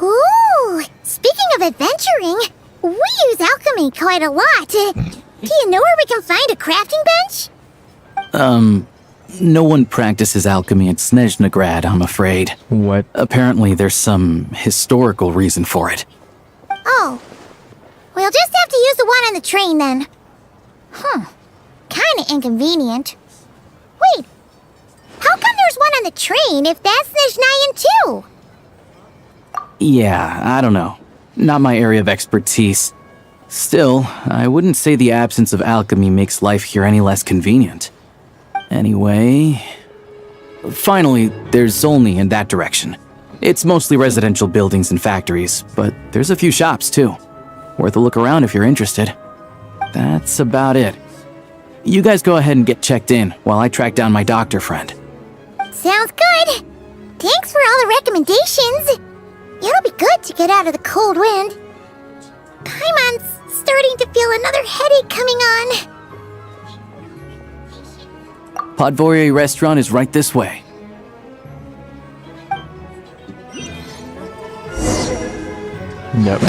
Ooh, speaking of adventuring, we use alchemy quite a lot. Do you know where we can find a crafting bench? No one practices alchemy at Snezhaya, I'm afraid. What? Apparently there's some historical reason for it. Oh, we'll just have to use the one on the train then. Kinda inconvenient. Wait, how come there's one on the train if that's Snezhnayan too? Yeah, I don't know. Not my area of expertise. Still, I wouldn't say the absence of alchemy makes life here any less convenient. Anyway... Finally, there's Zolny in that direction. It's mostly residential buildings and factories, but there's a few shops too. Worth a look around if you're interested. That's about it. You guys go ahead and get checked in while I track down my doctor friend. Sounds good. Thanks for all the recommendations. It'll be good to get out of the cold wind. Paimon's starting to feel another headache coming on. Podvorye restaurant is right this way. Sekejap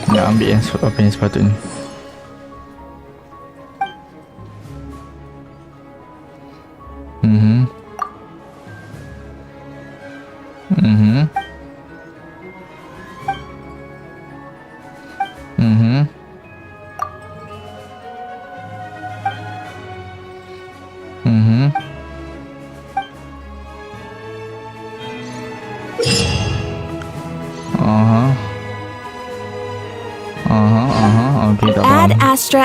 Nak ambil apa yang sepatutnya. Okay, tak Add faham. Astra.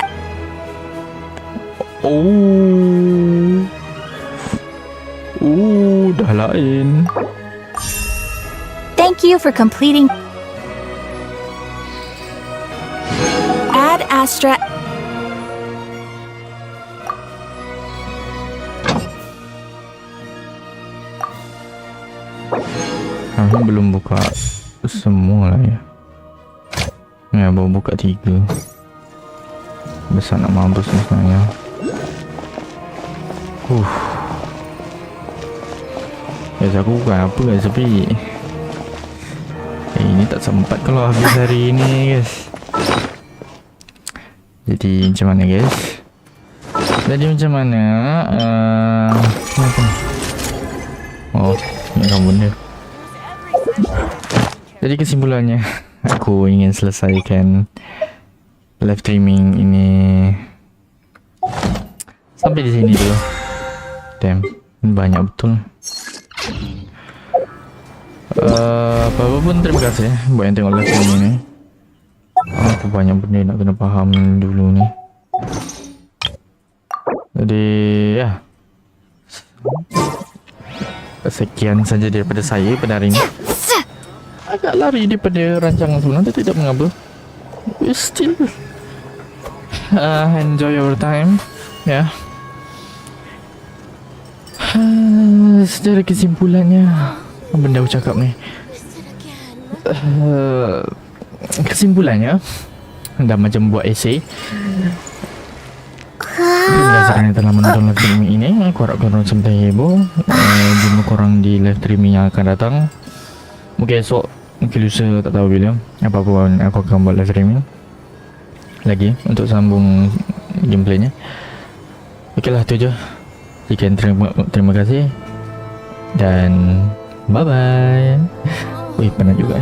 Dah lain. Thank you for completing. Add Astra. Kami belum buka semua lah ya. Ya, baru buka 3. Besar nak mampus ni sebenarnya. Guys, aku bukan apa guys, tapi ini tak sempat kalau habis hari ini guys. Jadi macam mana guys? Jadi macam mana? Apa ni? Oh, ini kamu benda. Jadi kesimpulannya, aku ingin selesaikan live streaming ini sampai di sini dulu. Damn, ini banyak betul. Apa pun terima kasih buat yang tengok live streaming ini. Aku banyak benda nak kena faham dulu ni. Jadi ya, sekian saja daripada saya pada hari ini. Agak lari daripada rancangan sebelum, tapi tidak mengapa. We still enjoy our time, ya. Secara kesimpulannya, benda aku cakap ni. Kesimpulannya, dah macam buat esay. Terima kasih kerana telah menonton live streaming ini. Aku harap korang semua heboh. Jumpa korang di live streaming yang akan datang. Mungkin esok, mungkin lusa, tak tahu bila. Apa pun aku akan buat live streaming lagi untuk sambung gameplaynya. Okey lah, tu je. Sekian, terima kasih dan bye bye. Wih, penat juga.